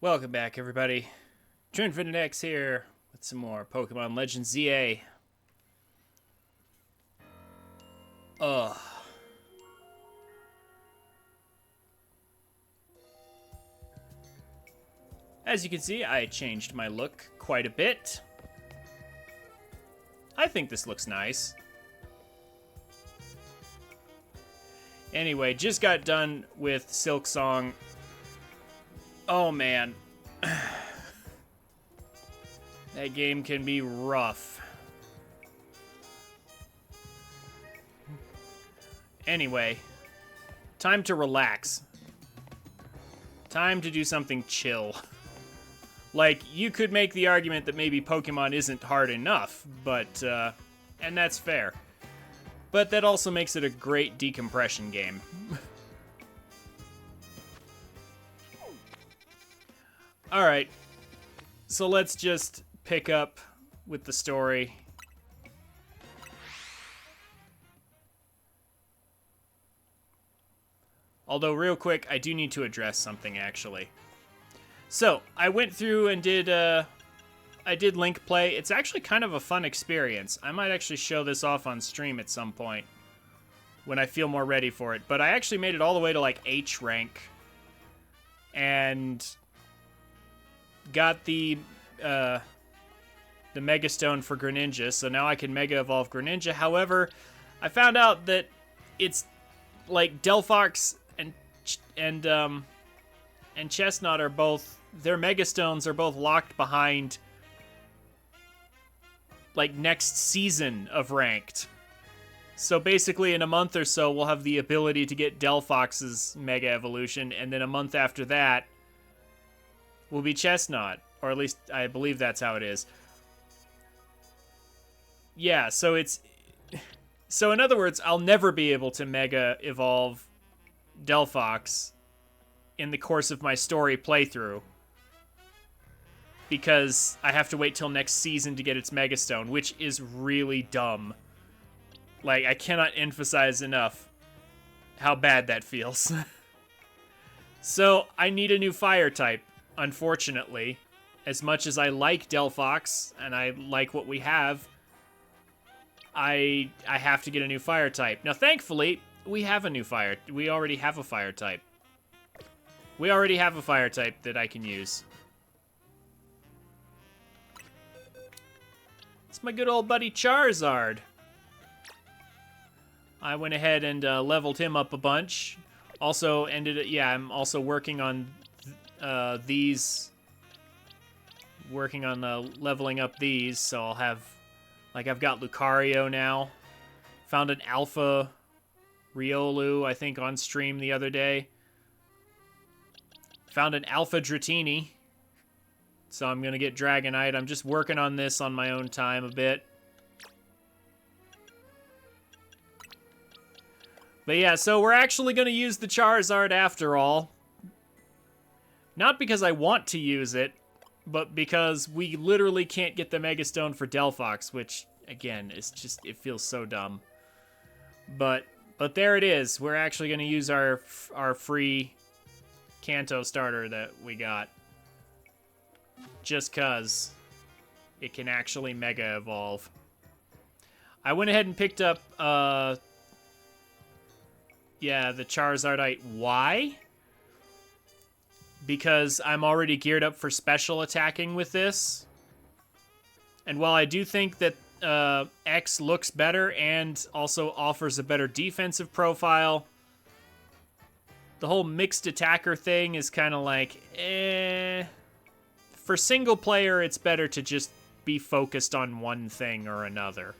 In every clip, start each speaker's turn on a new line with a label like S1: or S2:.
S1: Welcome back, everybody. TrinfiniteX here with some more Pokémon Legends ZA. Ugh. As you can see, I changed my look quite a bit. I think this looks nice. Anyway, just got done with Silk Song. Oh man. That game can be rough. Anyway, time to relax. Time to do something chill. Like, you could make the argument that maybe Pokemon isn't hard enough, but, and that's fair. But that also makes it a great decompression game. Alright, so let's just pick up with the story. Although, real quick, I do need to address something, actually. So, I went through and I did link play. It's actually kind of a fun experience. I might actually show this off on stream at some point when I feel more ready for it. But I actually made it all the way to, like, H rank. And got the Mega Stone for Greninja, so now I can Mega Evolve Greninja. However, I found out that it's like Delphox and Chestnut are both, their Mega Stones are both locked behind like next season of Ranked. So basically in a month or so we'll have the ability to get Delphox's Mega Evolution, and then a month after that will be Chestnut, or at least I believe that's how it is. Yeah, so it's... So in other words, I'll never be able to Mega Evolve Delphox in the course of my story playthrough, because I have to wait till next season to get its Mega Stone, which is really dumb. Like, I cannot emphasize enough how bad that feels. So, I need a new fire type. Unfortunately, as much as I like Delphox and I like what we have, I have to get a new fire type. Now, thankfully, we already have a fire type. We already have a fire type that I can use. It's my good old buddy Charizard. I went ahead and leveled him up a bunch. Also I'm also working on leveling up these, so I'll have, like, I've got Lucario now. Found an Alpha Riolu, I think, on stream the other day. Found an Alpha Dratini, so I'm gonna get Dragonite. I'm just working on this on my own time a bit. But yeah, so we're actually gonna use the Charizard after all. Not because I want to use it, but because we literally can't get the Mega Stone for Delphox, which, again, is just, it feels so dumb. But there it is. We're actually going to use our free Kanto starter that we got. Just because it can actually Mega Evolve. I went ahead and picked up, the Charizardite Y, because I'm already geared up for special attacking with this. And while I do think that X looks better and also offers a better defensive profile, the whole mixed attacker thing is kind of like, For single player, it's better to just be focused on one thing or another.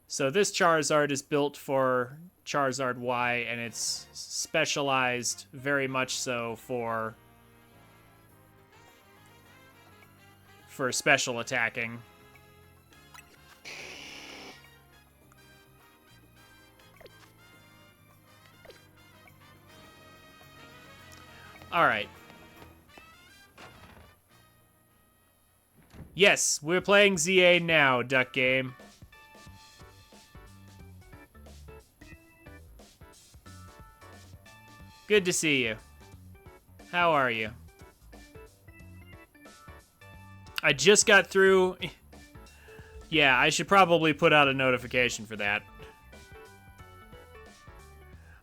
S1: So this Charizard is built for Charizard Y, and it's specialized very much so for special attacking. Alright. Yes, we're playing ZA now, Duck Game. Good to see you. How are you? I just got through... Yeah, I should probably put out a notification for that.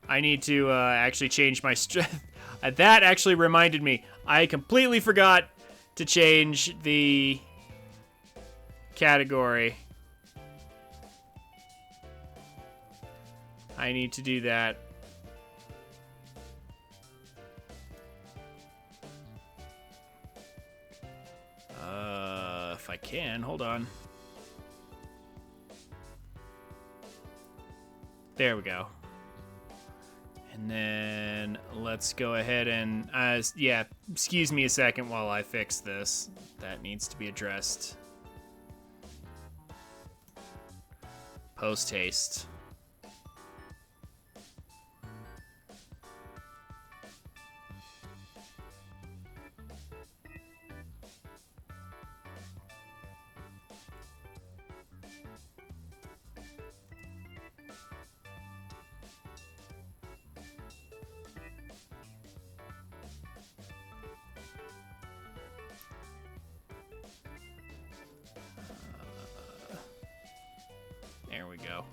S1: I need to actually change my strength. That actually reminded me. I completely forgot to change the category. I need to do that. If I can, hold on. There we go. And then let's go ahead and, yeah, excuse me a second while I fix this. That needs to be addressed. Post haste. There we go.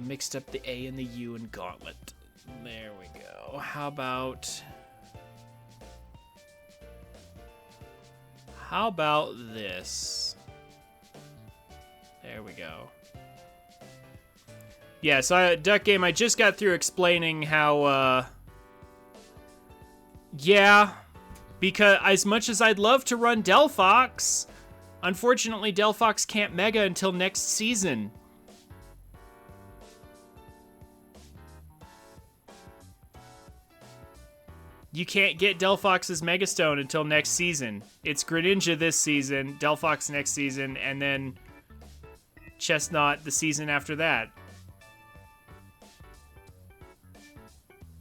S1: Mixed up the A and the U in Gauntlet. There we go. How about this? There we go. Yeah, so Duck Game, I just got through explaining how, yeah, because as much as I'd love to run Delphox, unfortunately, Delphox can't Mega until next season. You can't get Delphox's Megastone until next season. It's Greninja this season, Delphox next season, and then Chestnut the season after that.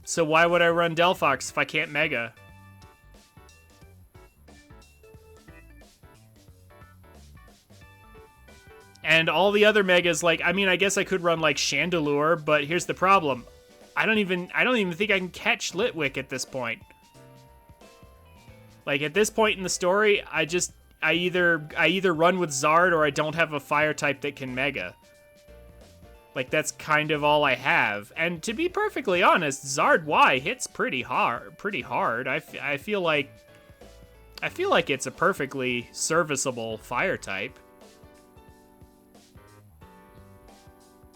S1: So why would I run Delphox if I can't Mega? And all the other Megas, like, I mean, I guess I could run, like, Chandelure, but here's the problem. I don't even think I can catch Litwick at this point. Like, at this point in the story, I either run with Zard or I don't have a fire type that can Mega. Like, that's kind of all I have. And to be perfectly honest, Zard Y hits pretty hard. I feel like it's a perfectly serviceable fire type.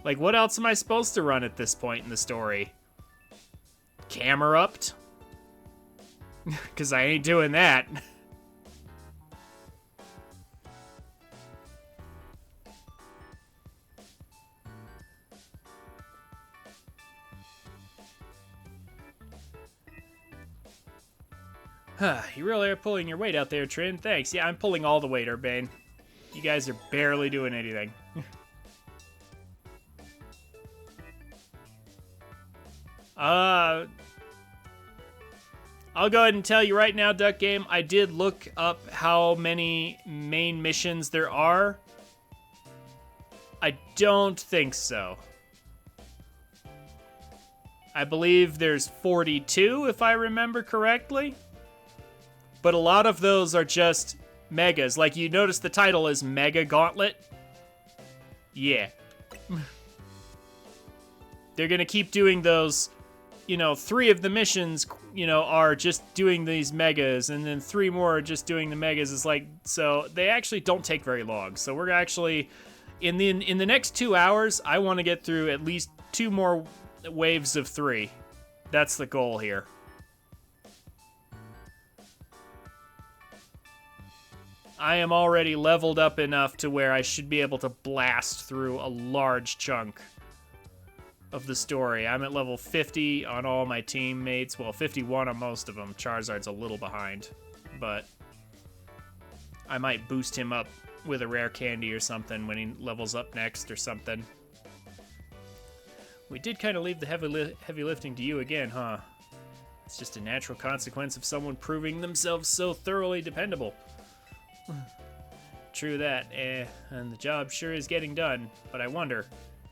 S1: Like, what else am I supposed to run at this point in the story? Camerupt? Because I ain't doing that. You really are pulling your weight out there, Trin. Thanks. Yeah, I'm pulling all the weight, Urbane. You guys are barely doing anything. I'll go ahead and tell you right now, Duck Game, I did look up how many main missions there are. I don't think so. I believe there's 42, if I remember correctly. But a lot of those are just Megas. Like, you notice the title is Mega Gauntlet? Yeah. They're gonna keep doing those, you know, 3 of the missions, you know, are just doing these Megas, and then 3 more are just doing the Megas. It's like, so they actually don't take very long. So we're actually, in the next 2 hours, I want to get through at least 2 more waves of 3. That's the goal here. I am already leveled up enough to where I should be able to blast through a large chunk of the story. I'm at level 50 on all my teammates. Well, 51 on most of them. Charizard's a little behind, but I might boost him up with a rare candy or something when he levels up next or something. We did kind of leave the heavy lifting to you again, huh? It's just a natural consequence of someone proving themselves so thoroughly dependable. True that, and the job sure is getting done, but I wonder,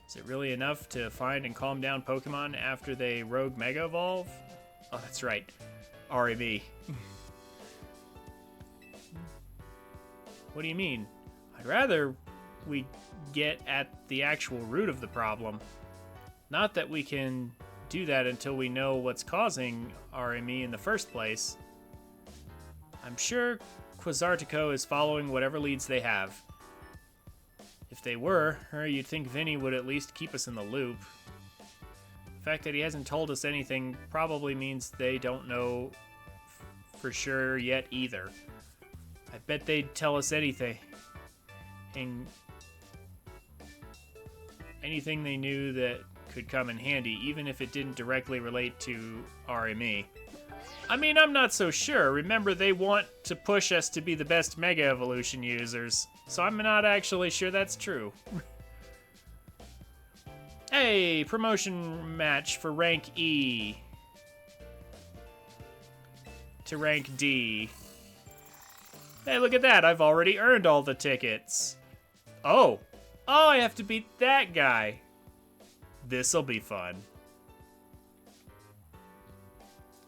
S1: is it really enough to find and calm down Pokemon after they rogue Mega Evolve? Oh, that's right, REV. What do you mean? I'd rather we get at the actual root of the problem. Not that we can do that until we know what's causing RME in the first place. I'm sure Quasartico is following whatever leads they have. If they were, you'd think Vinny would at least keep us in the loop. The fact that he hasn't told us anything probably means they don't know for sure yet either. I bet they'd tell us anything. Anything they knew that could come in handy, even if it didn't directly relate to RME. I mean, I'm not so sure. Remember, they want to push us to be the best Mega Evolution users, so I'm not actually sure that's true. Hey, promotion match for rank E to rank D. Hey, look at that. I've already earned all the tickets. Oh, I have to beat that guy. This'll be fun.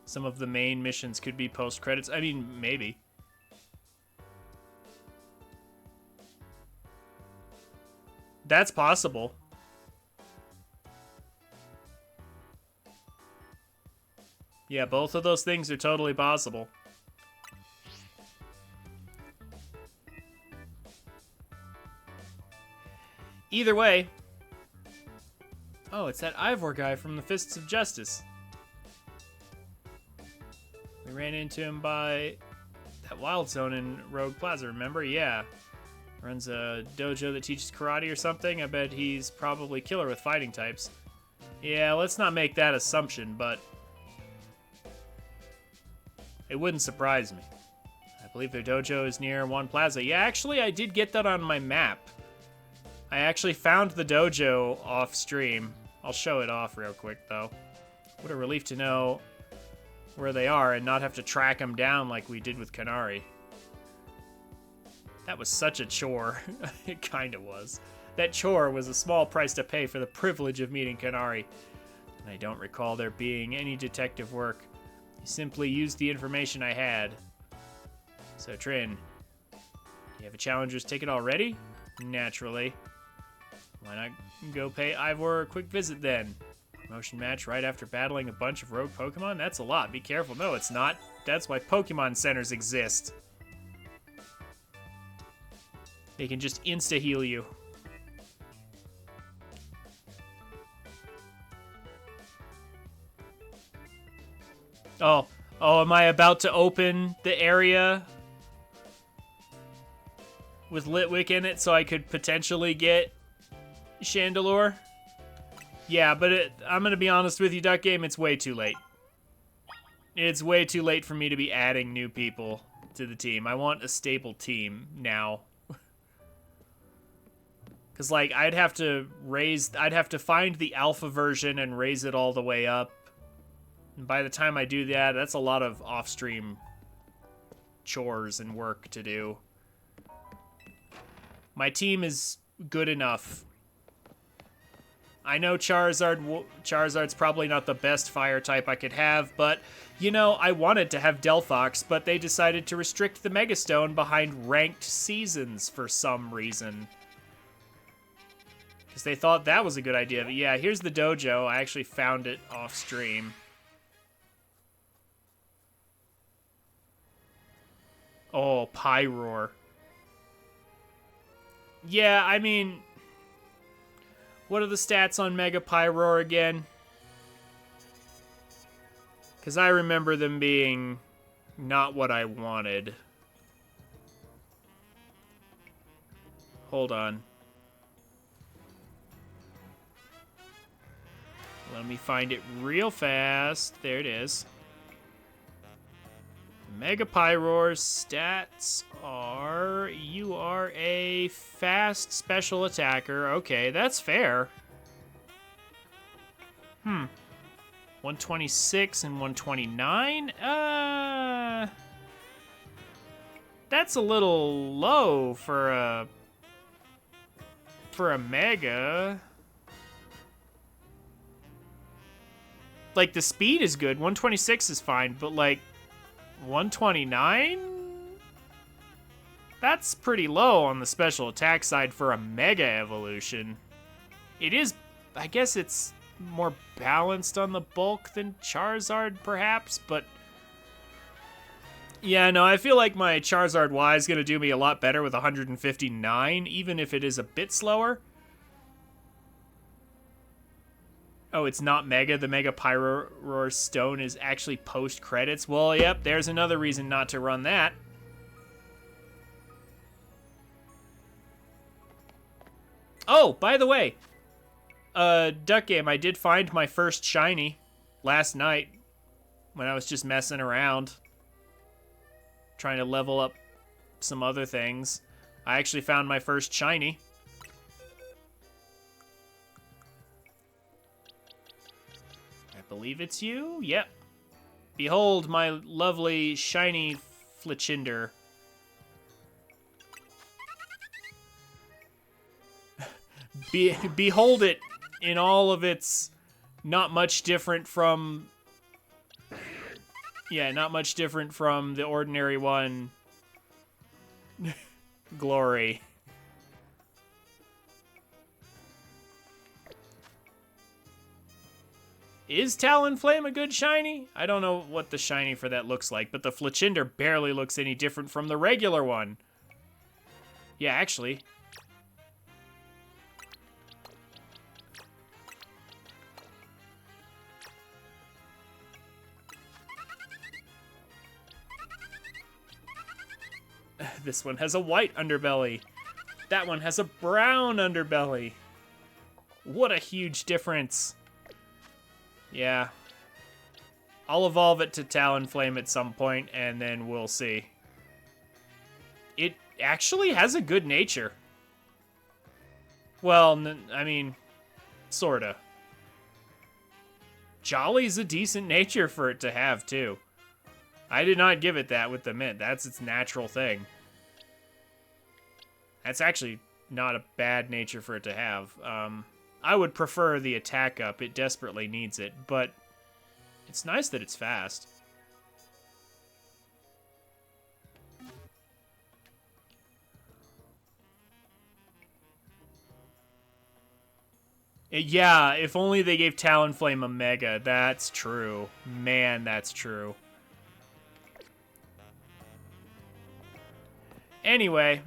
S1: Some of the main missions could be post-credits. I mean, maybe. That's possible. Yeah, both of those things are totally possible. Either way. Oh, it's that Ivor guy from the Fists of Justice. We ran into him by that Wild Zone in Rogue Plaza, remember? Yeah. Runs a dojo that teaches karate or something. I bet he's probably killer with fighting types. Yeah, let's not make that assumption, but it wouldn't surprise me. I believe their dojo is near One Plaza. Yeah, actually, I did get that on my map. I actually found the dojo off stream. I'll show it off real quick, though. What a relief to know where they are and not have to track them down like we did with Kanari. That was such a chore. It kind of was. That chore was a small price to pay for the privilege of meeting Kanari. And I don't recall there being any detective work. I simply used the information I had. So, Trin, you have a challenger's ticket already? Naturally. Why not go pay Ivor a quick visit then? Promotion match right after battling a bunch of rogue Pokemon? That's a lot. Be careful. No, it's not. That's why Pokemon centers exist. They can just insta-heal you. Oh, am I about to open the area with Litwick in it so I could potentially get Chandelure? Yeah, but I'm going to be honest with you, Duck Game, it's way too late. It's way too late for me to be adding new people to the team. I want a stable team now. Because, like, I'd have to find the alpha version and raise it all the way up. And by the time I do that, that's a lot of off-stream chores and work to do. My team is good enough. I know Charizard's probably not the best fire type I could have, but, you know, I wanted to have Delphox, but they decided to restrict the Megastone behind ranked seasons for some reason. Because they thought that was a good idea. But yeah, here's the dojo. I actually found it off stream. Oh, Pyroar. Yeah, I mean, what are the stats on Mega Pyroar again? Because I remember them being not what I wanted. Hold on. Let me find it real fast. There it is. Mega Pyroar's stats are... You are a fast special attacker. Okay, that's fair. 126 and 129? That's a little low for a Mega. Like, the speed is good. 126 is fine, but, like, 129? That's pretty low on the special attack side for a Mega Evolution. It is, I guess it's more balanced on the bulk than Charizard, perhaps, but... Yeah, no, I feel like my Charizard Y is going to do me a lot better with 159, even if it is a bit slower. Oh, it's not Mega. The Mega Pyroar Stone is actually post-credits. Well, yep, there's another reason not to run that. Oh, by the way, Duck Game, I did find my first shiny last night when I was just messing around, trying to level up some other things. I actually found my first shiny. I believe it's you? Yep. Behold my lovely shiny Flichinder. Behold it in all of its not much different from... Yeah, not much different from the ordinary one. Glory. Is Talonflame a good shiny? I don't know what the shiny for that looks like, but the Flichinder barely looks any different from the regular one. Yeah, actually. This one has a white underbelly. That one has a brown underbelly. What a huge difference. Yeah. I'll evolve it to Talonflame at some point, and then we'll see. It actually has a good nature. Well, I mean, sorta. Jolly's a decent nature for it to have, too. I did not give it that with the mint. That's its natural thing. That's actually not a bad nature for it to have. I would prefer the attack up. It desperately needs it, but it's nice that it's fast. Yeah, if only they gave Talonflame a Mega. That's true. Man, that's true. Anyway.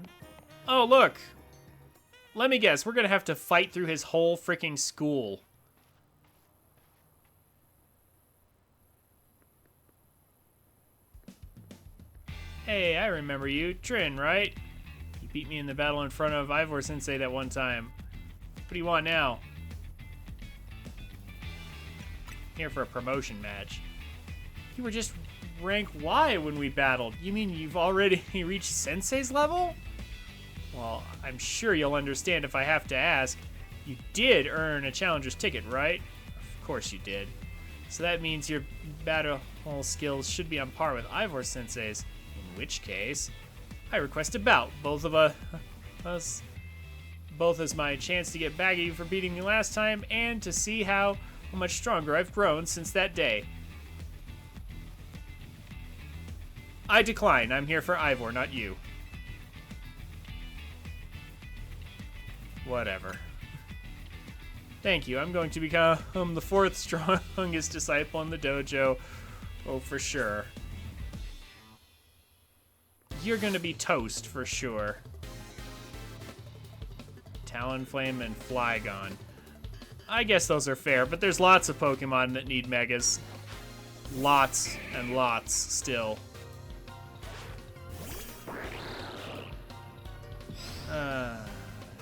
S1: Oh, look. Let me guess. We're going to have to fight through his whole freaking school. Hey, I remember you. Trin, right? You beat me in the battle in front of Ivor Sensei that one time. What do you want now? Here for a promotion match. You were just rank Y when we battled. You mean you've already reached Sensei's level? Well, I'm sure you'll understand if I have to ask. You did earn a challenger's ticket, right? Of course you did. So that means your battle skills should be on par with Ivor Sensei's. In which case, I request a bout. Both as my chance to get back at you for beating me last time, and to see how much stronger I've grown since that day. I decline. I'm here for Ivor, not you. Whatever. Thank you. I'm going to become the 4th strongest disciple in the dojo. Oh, for sure. You're going to be toast for sure. Talonflame and Flygon. I guess those are fair, but there's lots of Pokemon that need Megas. Lots and lots still.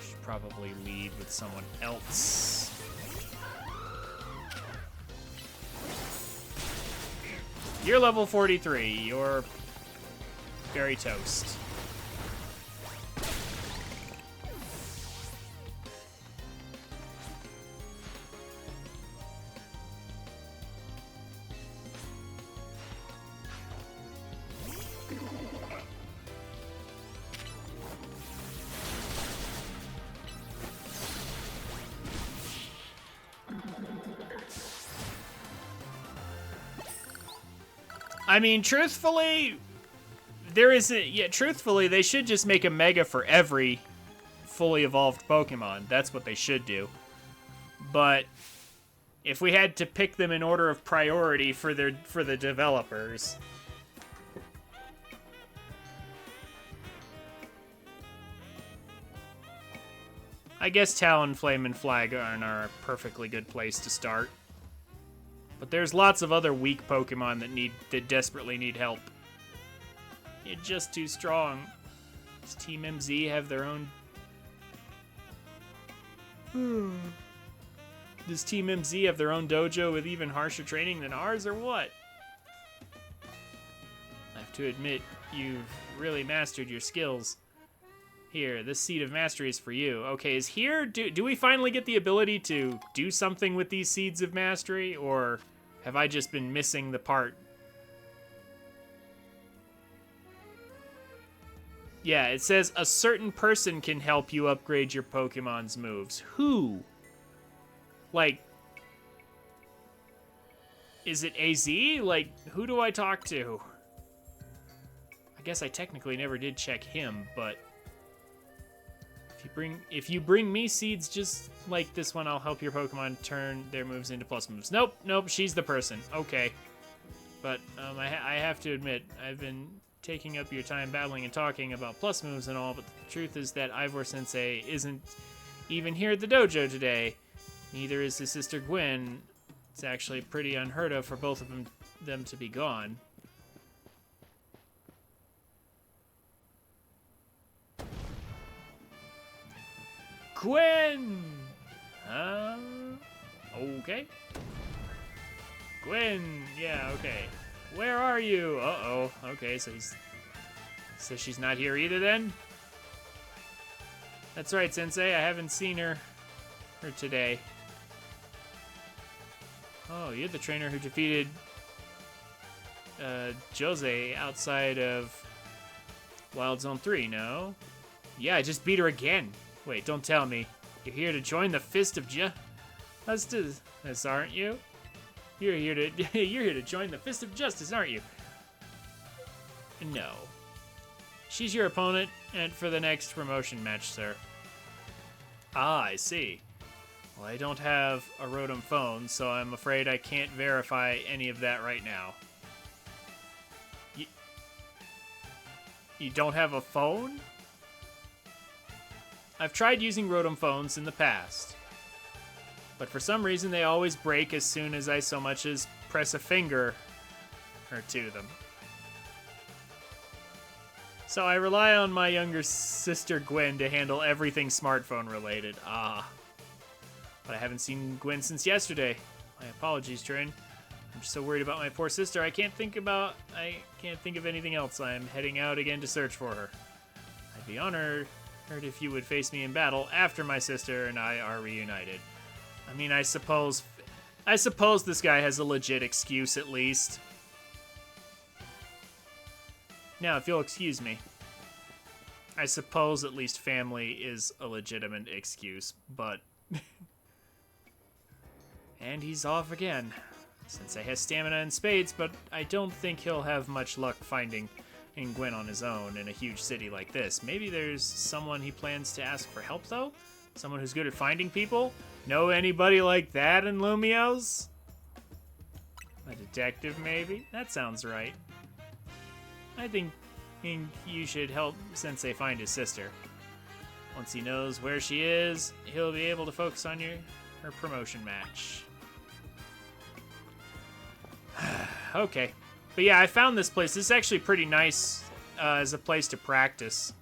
S1: Should probably lead with someone else. You're level 43. You're very toast. I mean, truthfully, there isn't... Yeah, truthfully, they should just make a Mega for every fully evolved Pokemon. That's what they should do. But if we had to pick them in order of priority for the developers... I guess Talonflame and Flagon are a perfectly good place to start. But there's lots of other weak Pokemon that desperately need help. You're just too strong. Does Team MZ have their own... Does Team MZ have their own dojo with even harsher training than ours, or what? I have to admit, you've really mastered your skills. Here, this Seed of Mastery is for you. Okay, is here... Do we finally get the ability to do something with these Seeds of Mastery, or have I just been missing the part? Yeah, it says a certain person can help you upgrade your Pokemon's moves. Who? Like... Is it AZ? Like, who do I talk to? I guess I technically never did check him, but... If you bring me seeds just like this one, I'll help your Pokemon turn their moves into plus moves. Nope, she's the person. Okay. But I have to admit, I've been taking up your time battling and talking about plus moves and all, but the truth is that Ivor Sensei isn't even here at the dojo today. Neither is his sister Gwen. It's actually pretty unheard of for both of them to be gone. Gwen! Okay. Gwen, yeah, okay. Where are you? Uh-oh. Okay, so she's not here either then? That's right, Sensei. I haven't seen her today. Oh, you're the trainer who defeated Jose outside of Wild Zone 3, no? Yeah, I just beat her again. Wait, don't tell me. You're here to join the Fist of Justice, aren't you? You're here to join the Fist of Justice, aren't you? No. She's your opponent and for the next promotion match, sir. Ah, I see. Well, I don't have a Rotom phone, so I'm afraid I can't verify any of that right now. You don't have a phone? I've tried using Rotom phones in the past, but for some reason they always break as soon as I so much as press a finger or to them. So I rely on my younger sister Gwen to handle everything smartphone related. Ah. But I haven't seen Gwen since yesterday. My apologies, Trin. I'm just so worried about my poor sister. I can't think of anything else. I'm heading out again to search for her. I'd be honored if you would face me in battle after my sister and I are reunited. I mean, I suppose this guy has a legit excuse at least. Now, if you'll excuse me, I suppose at least family is a legitimate excuse, but... And he's off again. Sensei has stamina and spades, but I don't think he'll have much luck finding Gwen on his own in a huge city like this. Maybe there's someone he plans to ask for help, though? Someone who's good at finding people? Know anybody like that in Lumiose? A detective, maybe? That sounds right. I think you should help Sensei find his sister. Once he knows where she is, he'll be able to focus on her promotion match. Okay. But yeah, I found this place. This is actually pretty nice as a place to practice.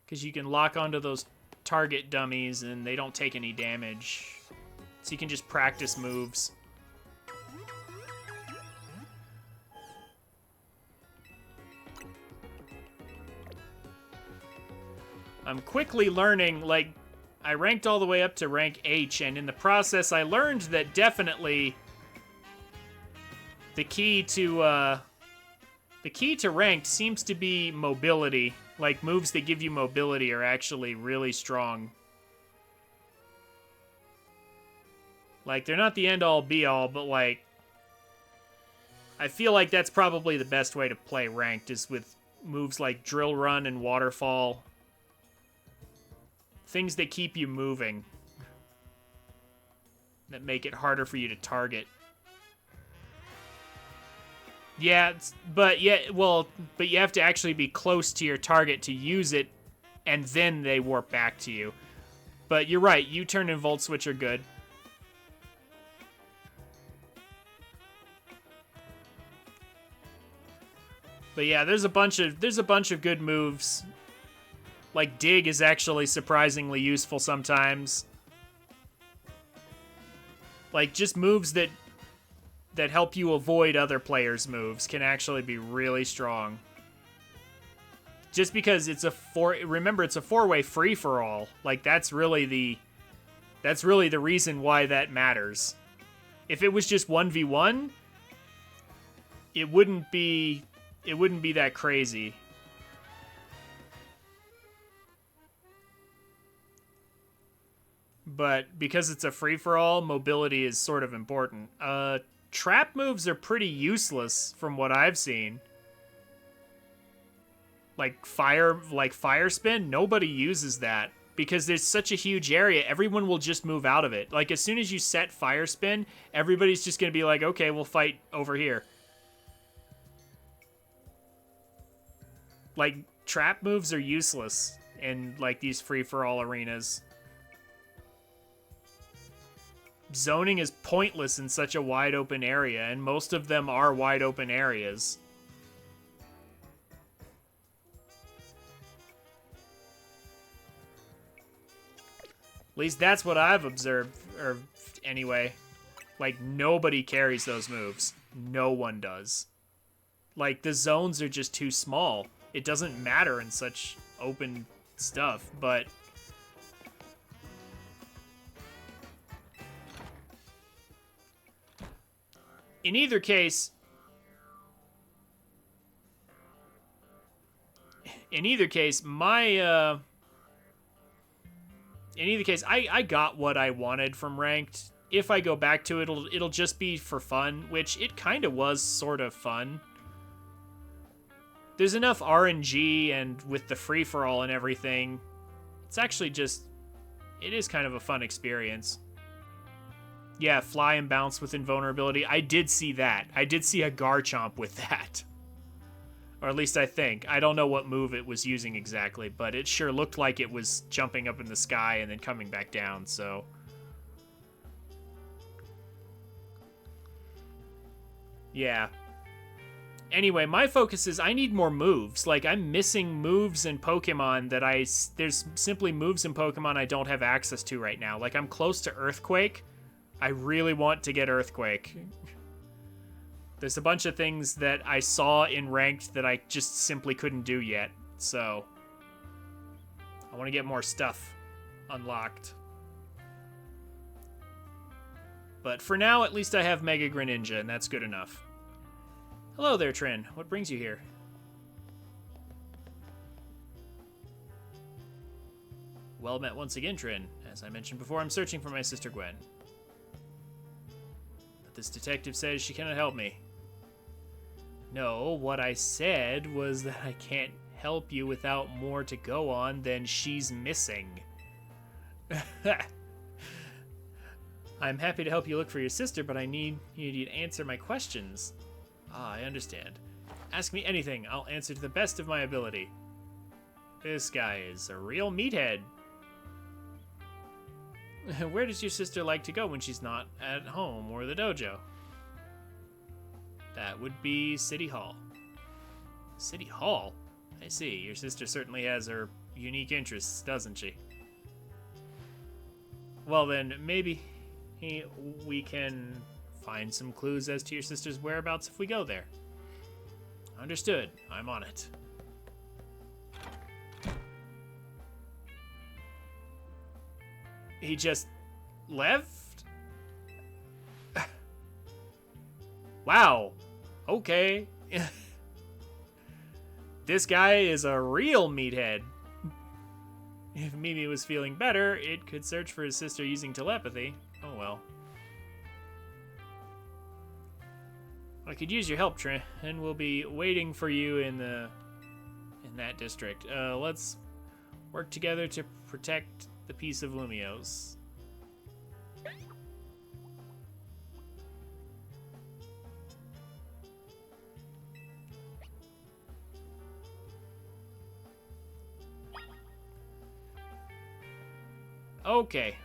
S1: Because you can lock onto those target dummies and they don't take any damage. So you can just practice moves. I'm quickly learning, like, I ranked all the way up to rank H, and in the process I learned that definitely the key to ranked seems to be mobility Like, moves that give you mobility are actually really strong. Like, they're not the end-all, be-all, but, like, I feel like that's probably the best way to play ranked, is with moves like Drill Run and Waterfall. Things that keep you moving. That make it harder for you to target. Yeah, but you have to actually be close to your target to use it, and then they warp back to you. But you're right, U-turn and Volt Switch are good. But yeah, there's a bunch of good moves. Like Dig is actually surprisingly useful sometimes. Like, just moves that help you avoid other players' moves can actually be really strong. Just because it's remember, it's a four-way free-for-all. Like, that's really the reason why that matters. If it was just 1v1, it wouldn't be that crazy. But because it's a free-for-all, mobility is sort of important. Trap moves are pretty useless from what I've seen. Like fire spin, nobody uses that because there's such a huge area. Everyone will just move out of it. Like, as soon as you set fire spin, everybody's just going to be like, okay, we'll fight over here. Like, trap moves are useless in, like, these free-for-all arenas. Zoning is pointless in such a wide open area, and most of them are wide open areas. At least that's what I've observed, or anyway. Like, nobody carries those moves. No one does. Like, the zones are just too small. It doesn't matter in such open stuff, but in either case, I got what I wanted from ranked. If I go back to it, it'll just be for fun, which it kind of was sort of fun. There's enough RNG, and with the free-for-all and everything, it's actually just, it is kind of a fun experience. Yeah, fly and bounce with invulnerability. I did see that. I did see a Garchomp with that. Or at least I think. I don't know what move it was using exactly, but it sure looked like it was jumping up in the sky and then coming back down, so. Yeah. Anyway, my focus is I need more moves. Like, I'm missing moves in Pokemon that there's simply moves in Pokemon I don't have access to right now. Like, I'm close to Earthquake. I really want to get Earthquake. There's a bunch of things that I saw in Ranked that I just simply couldn't do yet, so I want to get more stuff unlocked. But for now, at least I have Mega Greninja, and that's good enough. Hello there, Trin. What brings you here? Well met once again, Trin. As I mentioned before, I'm searching for my sister Gwen. But this detective says she cannot help me. No, what I said was that I can't help you without more to go on than she's missing. I'm happy to help you look for your sister, but I need you to answer my questions. Ah, I understand. Ask me anything. I'll answer to the best of my ability. This guy is a real meathead. Where does your sister like to go when she's not at home or the dojo? That would be City Hall. City Hall? I see. Your sister certainly has her unique interests, doesn't she? Well then, maybe we can find some clues as to your sister's whereabouts if we go there. Understood. I'm on it. He just left? Wow. Okay. This guy is a real meathead. If Mimi was feeling better, it could search for his sister using telepathy. Oh well. I could use your help, Trin, and we'll be waiting for you in that district. Let's work together to protect the peace of Lumios. Okay.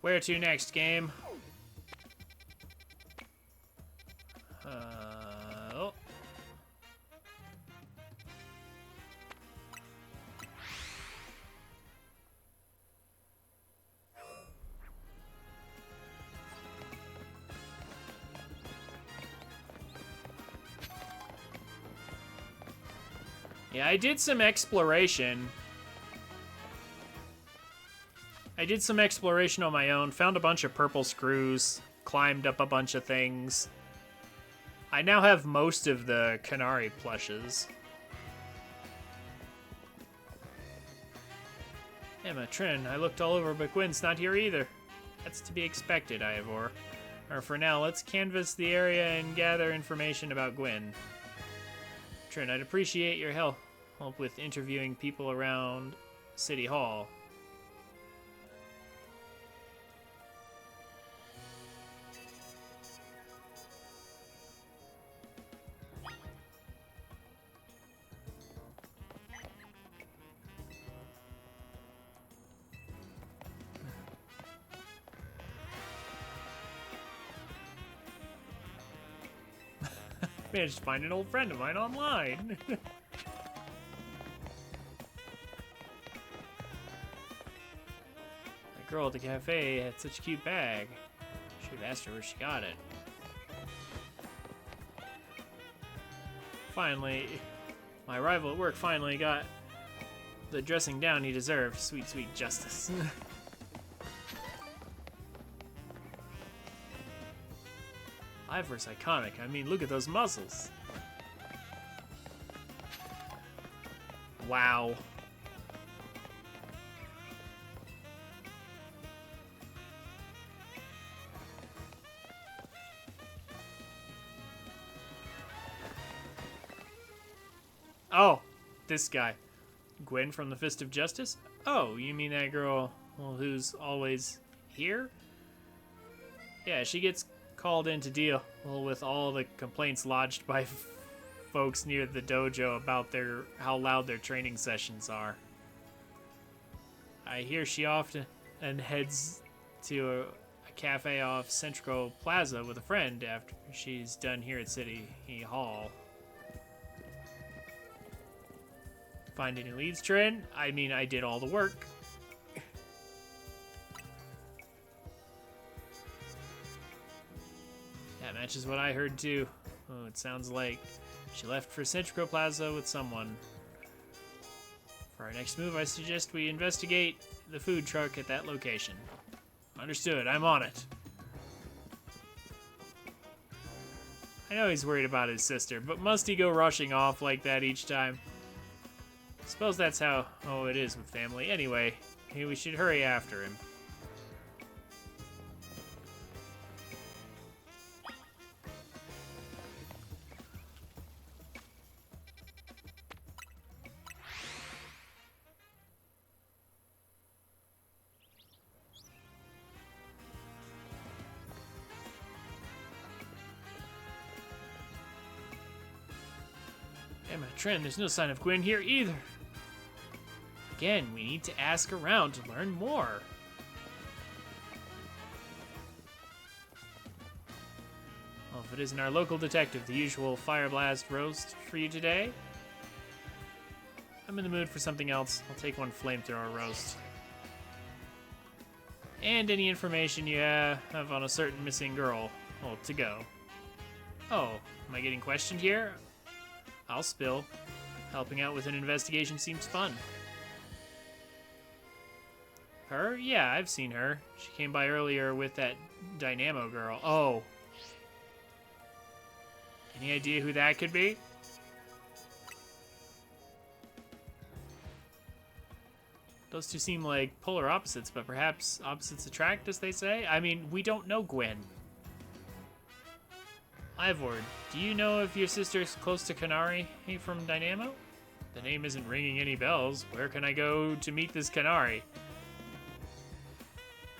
S1: Where to next, game? Oh. Yeah, I did some exploration. On my own, found a bunch of purple screws, climbed up a bunch of things. I now have most of the Canary plushes. Emma, Trin, I looked all over, but Gwen's not here either. That's to be expected, Ivor. Or for now, let's canvass the area and gather information about Gwen. Trin, I'd appreciate your help with interviewing people around City Hall. Managed to find an old friend of mine online. That girl at the cafe had such a cute bag. Should have asked her where she got it. Finally, my rival at work finally got the dressing down he deserved. Sweet, sweet justice. Ivor's iconic. I mean, look at those muscles. Wow. Oh, this guy. Gwen from the Fist of Justice? Oh, you mean that girl, well, who's always here? Yeah, she gets called in to deal with all the complaints lodged by folks near the dojo about how loud their training sessions are. I hear she often heads to a cafe off Central Plaza with a friend after she's done here at City Hall. Find any leads, Trin? I mean, I did all the work. That matches what I heard too. Oh, it sounds like she left for Central Plaza with someone. For our next move, I suggest we investigate the food truck at that location. Understood, I'm on it. I know he's worried about his sister, but must he go rushing off like that each time? Suppose that's how it is with family. Anyway, we should hurry after him. Emma, Trin, there's no sign of Gwen here either. Again, we need to ask around to learn more. Well, if it isn't our local detective, the usual fire blast roast for you today. I'm in the mood for something else. I'll take one flamethrower roast. And any information you have on a certain missing girl. Oh, to go. Oh, am I getting questioned here? I'll spill. Helping out with an investigation seems fun. Her? Yeah, I've seen her. She came by earlier with that Dynamo girl. Oh. Any idea who that could be? Those two seem like polar opposites, but perhaps opposites attract, as they say? I mean, we don't know Gwen. Ivor, do you know if your sister's close to Canary from Dynamo? The name isn't ringing any bells. Where can I go to meet this Canary?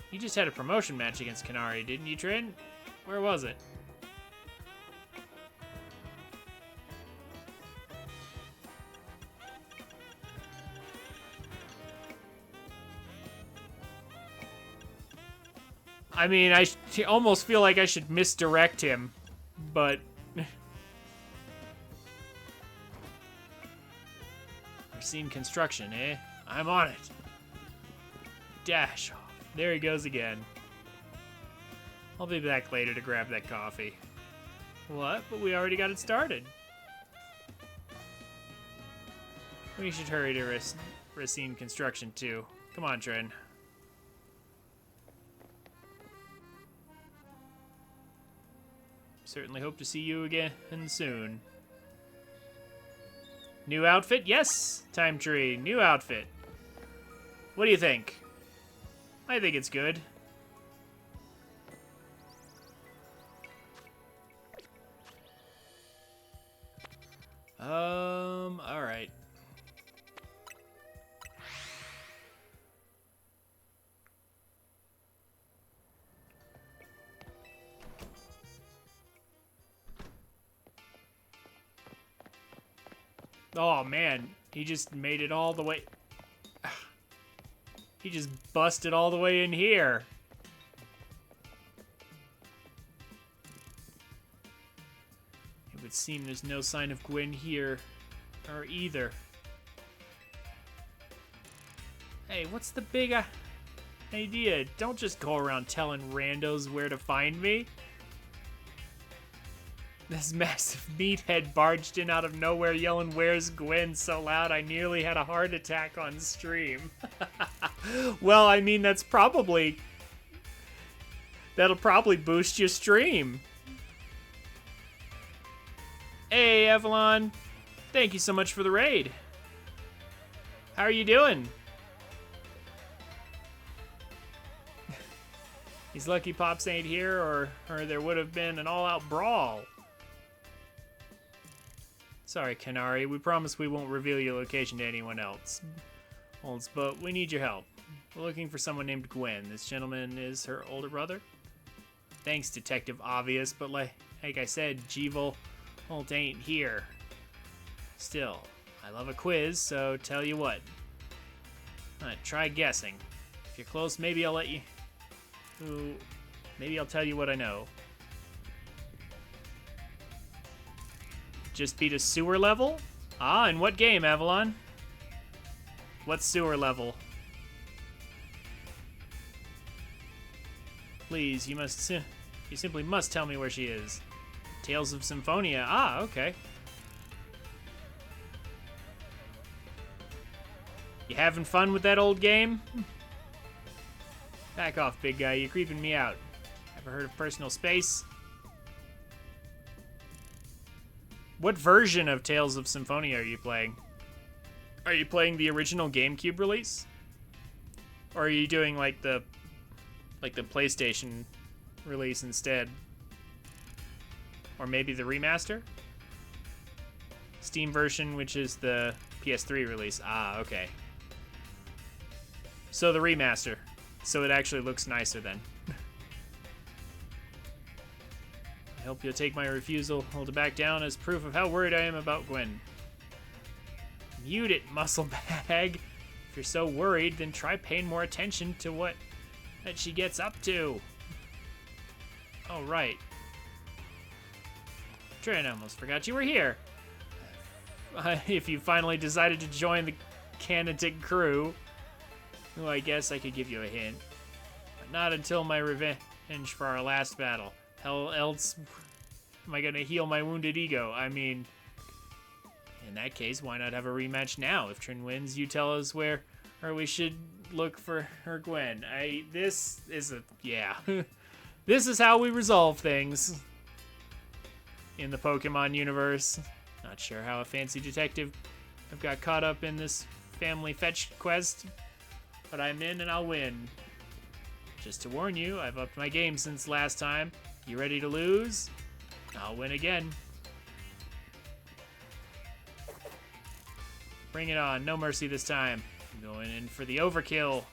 S1: You just had a promotion match against Canary, didn't you, Trin? Where was it? I mean, I almost feel like I should misdirect him, but... Scene construction, eh? I'm on it. Dash off. There he goes again. I'll be back later to grab that coffee. What? But we already got it started. We should hurry to Racine construction, too. Come on, Trin. Certainly hope to see you again soon. New outfit? Yes! Time Tree, new outfit. What do you think? I think it's good. Alright. Oh man, he just made it all the way. He just busted all the way in here. It would seem there's no sign of Gwen here, or either. Hey, what's the big idea? Don't just go around telling randos where to find me. This massive meathead barged in out of nowhere yelling, "Where's Gwen?" so loud I nearly had a heart attack on stream. Well, I mean, that'll probably boost your stream. Hey, Evelyn. Thank you so much for the raid. How are you doing? These lucky pops ain't here, or there would have been an all-out brawl. Sorry, Canary. We promise we won't reveal your location to anyone else. But we need your help. We're looking for someone named Gwen. This gentleman is her older brother. Thanks, Detective Obvious, but like I said, Jeevel Holt ain't here. Still, I love a quiz, so tell you what. Try guessing. If you're close, maybe I'll let you... Maybe I'll tell you what I know. Just beat a sewer level? Ah, in what game, Avalon? What sewer level? Please, you simply must tell me where she is. Tales of Symphonia. Ah, okay. You having fun with that old game? Back off, big guy. You're creeping me out. Ever heard of personal space? What version of Tales of Symphonia are you playing? Are you playing the original GameCube release? Or are you doing like the PlayStation release instead? Or maybe the remaster? Steam version, which is the PS3 release. Ah, okay. So the remaster. So it actually looks nicer then. I hope you'll take my refusal, hold it back down as proof of how worried I am about Gwen. Mute it, muscle bag. If you're so worried, then try paying more attention to what that she gets up to. Oh, right. Trin, I almost forgot you were here. If you finally decided to join the Canatic crew, well, I guess I could give you a hint. But not until my revenge for our last battle. How else am I gonna heal my wounded ego? I mean, in that case, why not have a rematch now? If Trin wins, you tell us where we should look for her Gwen. This is yeah. This is how we resolve things in the Pokemon universe. Not sure how a fancy detective have got caught up in this family fetch quest, but I'm in and I'll win. Just to warn you, I've upped my game since last time. You ready to lose? I'll win again. Bring it on. No mercy this time. I'm going in for the overkill.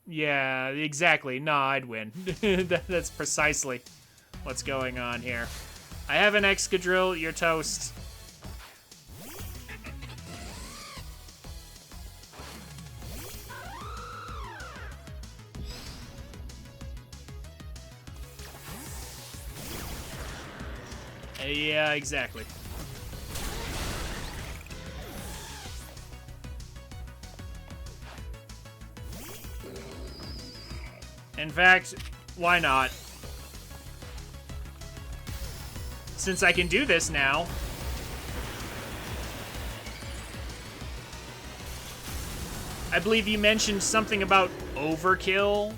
S1: Yeah, exactly. Nah, I'd win. That's precisely what's going on here. I have an Excadrill. You're toast. Yeah, exactly. In fact, why not? Since I can do this now. I believe you mentioned something about overkill.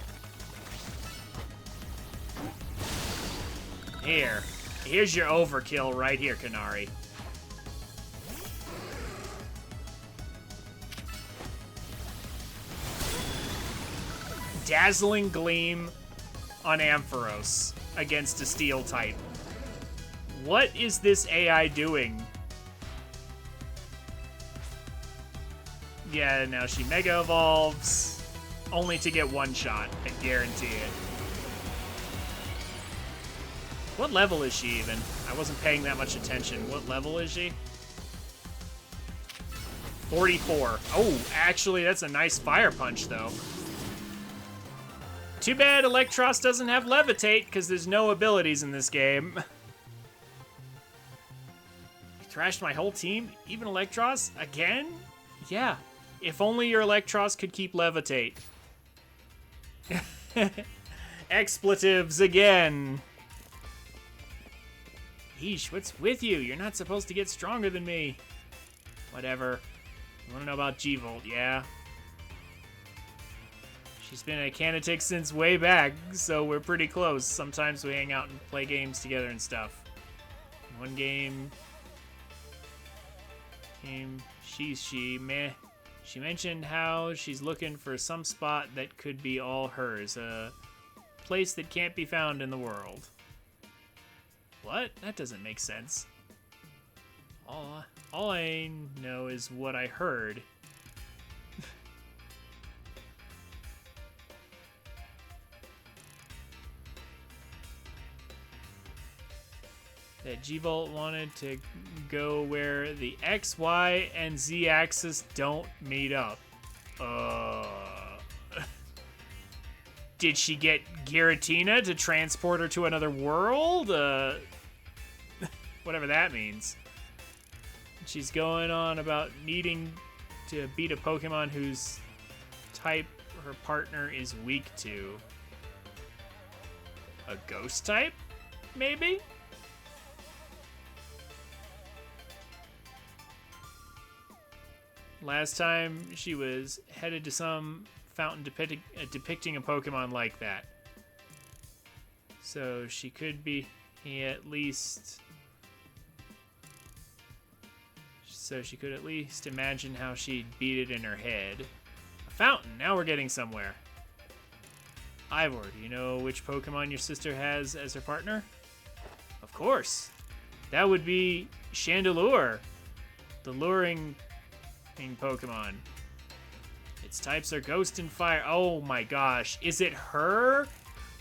S1: Here's your overkill right here, Canary. Dazzling Gleam on Ampharos against a Steel type. What is this AI doing? Yeah, now she Mega Evolves, only to get one shot, I guarantee it. What level is she even? I wasn't paying that much attention. What level is she? 44. Oh, actually, that's a nice Fire Punch, though. Too bad Electros doesn't have Levitate, because there's no abilities in this game. You thrashed my whole team? Even Electros? Again? Yeah. If only your Electros could keep Levitate. Expletives again. Yeesh, what's with you? You're not supposed to get stronger than me. Whatever. You want to know about G-Volt, yeah? She's been a Canatic since way back, so we're pretty close. Sometimes we hang out and play games together and stuff. One game... She mentioned how she's looking for some spot that could be all hers. A place that can't be found in the world. What? That doesn't make sense. All I know is what I heard. That G-Volt wanted to go where the X, Y, and Z axis don't meet up. Did she get Giratina to transport her to another world? Whatever that means. She's going on about needing to beat a Pokemon whose type her partner is weak to. A ghost type? Maybe? Last time she was headed to some fountain depicting a Pokemon like that. So she could be at least... So she could at least imagine how she'd beat it in her head. A fountain! Now we're getting somewhere. Ivor, do you know which Pokemon your sister has as her partner? Of course! That would be Chandelure, the luring Pokemon. Its types are Ghost and Fire. Oh my gosh, is it her?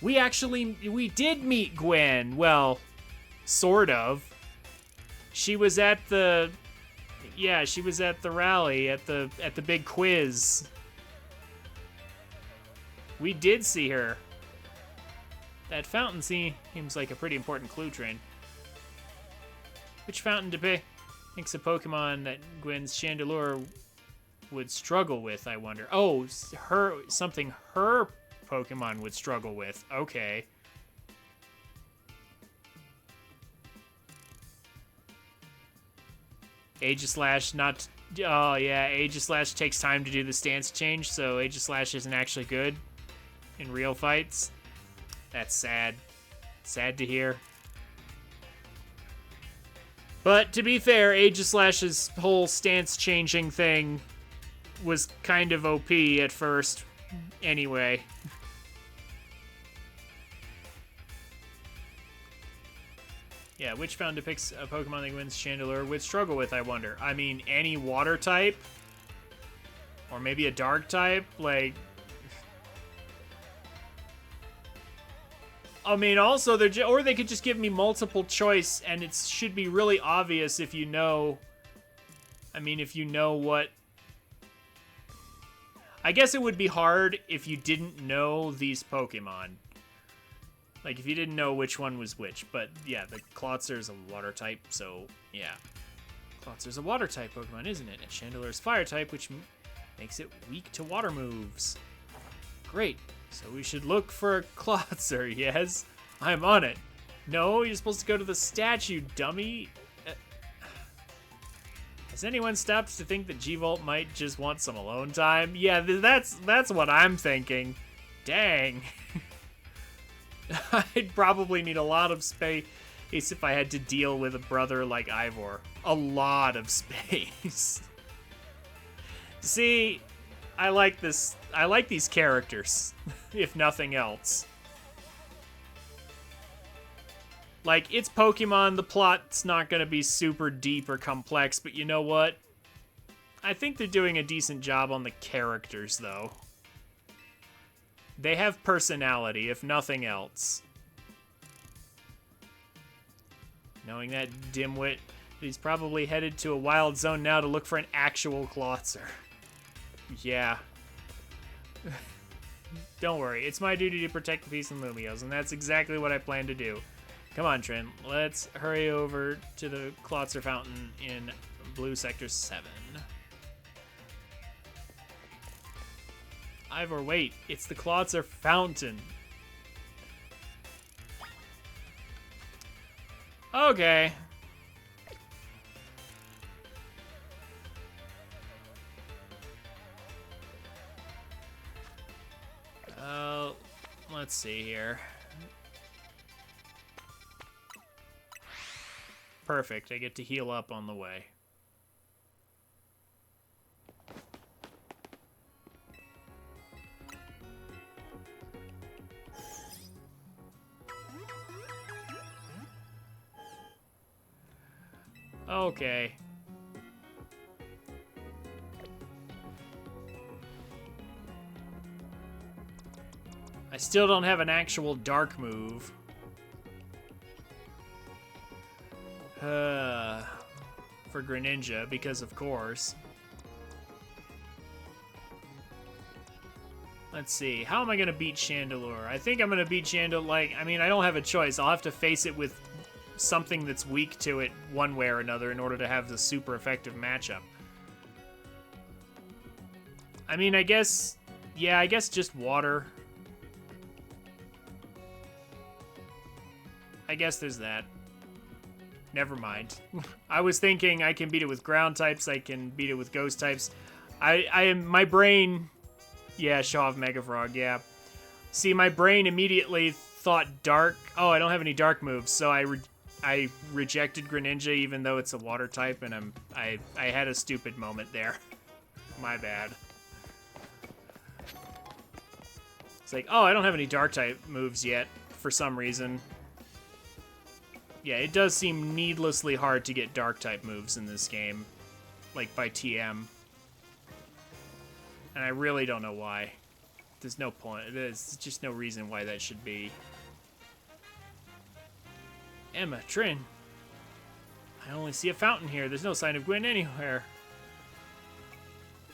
S1: We did meet Gwen. Well, sort of. She was at the... Yeah, she was at the rally, at the big quiz. We did see her. That fountain seems like a pretty important clue train. Which fountain thinks a Pokemon that Gwen's Chandelure would struggle with, I wonder. Oh, something her Pokemon would struggle with. Okay. Aegislash, not Oh, yeah, Aegislash takes time to do the stance change, so Aegislash isn't actually good in real fights. That's sad. Sad to hear. But to be fair, Aegislash's whole stance changing thing was kind of OP at first. Anyway. Yeah, which found depicts a Pokemon that wins Chandelure with struggle with, I wonder. I mean, any water type? Or maybe a dark type? Like... I mean, also, or they could just give me multiple choice, and it should be really obvious if you know... I mean, if you know what... I guess it would be hard if you didn't know these Pokemon. Like, if you didn't know which one was which. But, yeah, the Klotzer's a water type, so, yeah. Klotzer's a water type Pokemon, isn't it? And Chandelure's fire type, which makes it weak to water moves. Great. So we should look for a Klotzer, yes? I'm on it. No, you're supposed to go to the statue, dummy. Has anyone stopped to think that G-Volt might just want some alone time? Yeah, that's what I'm thinking. Dang. I'd probably need a lot of space if I had to deal with a brother like Ivor. A lot of space. See, I like this. I like these characters, if nothing else. Like, it's Pokemon, the plot's not gonna be super deep or complex, but you know what? I think they're doing a decent job on the characters, though. They have personality, if nothing else. Knowing that dimwit, he's probably headed to a wild zone now to look for an actual Klotzer. Yeah. Don't worry, it's my duty to protect the peace in Lumios, and that's exactly what I plan to do. Come on, Trin, let's hurry over to the Klotzer Fountain in Blue Sector 7. Ivor, wait, it's the Klotzer Fountain. Okay. Let's see here. Perfect, I get to heal up on the way. Okay. I still don't have an actual dark move. For Greninja, because of course. Let's see, how am I gonna beat Chandelure? I think I'm gonna beat Chandelure, like, I mean, I don't have a choice. I'll have to face it with something that's weak to it one way or another in order to have the super effective matchup. I mean, I guess, yeah, I guess just water. I guess there's that. Never mind. I was thinking I can beat it with ground types, I can beat it with ghost types. My brain, yeah, show off Mega Frog, yeah. See, my brain immediately thought dark. Oh, I don't have any dark moves, so I rejected Greninja even though it's a water type, and I had a stupid moment there. My bad. It's like, oh, I don't have any dark type moves yet for some reason. Yeah, it does seem needlessly hard to get dark type moves in this game, like by TM. And I really don't know why. There's no point. There's just no reason why that should be. Emma, Trin. I only see a fountain here. There's no sign of Gwen anywhere.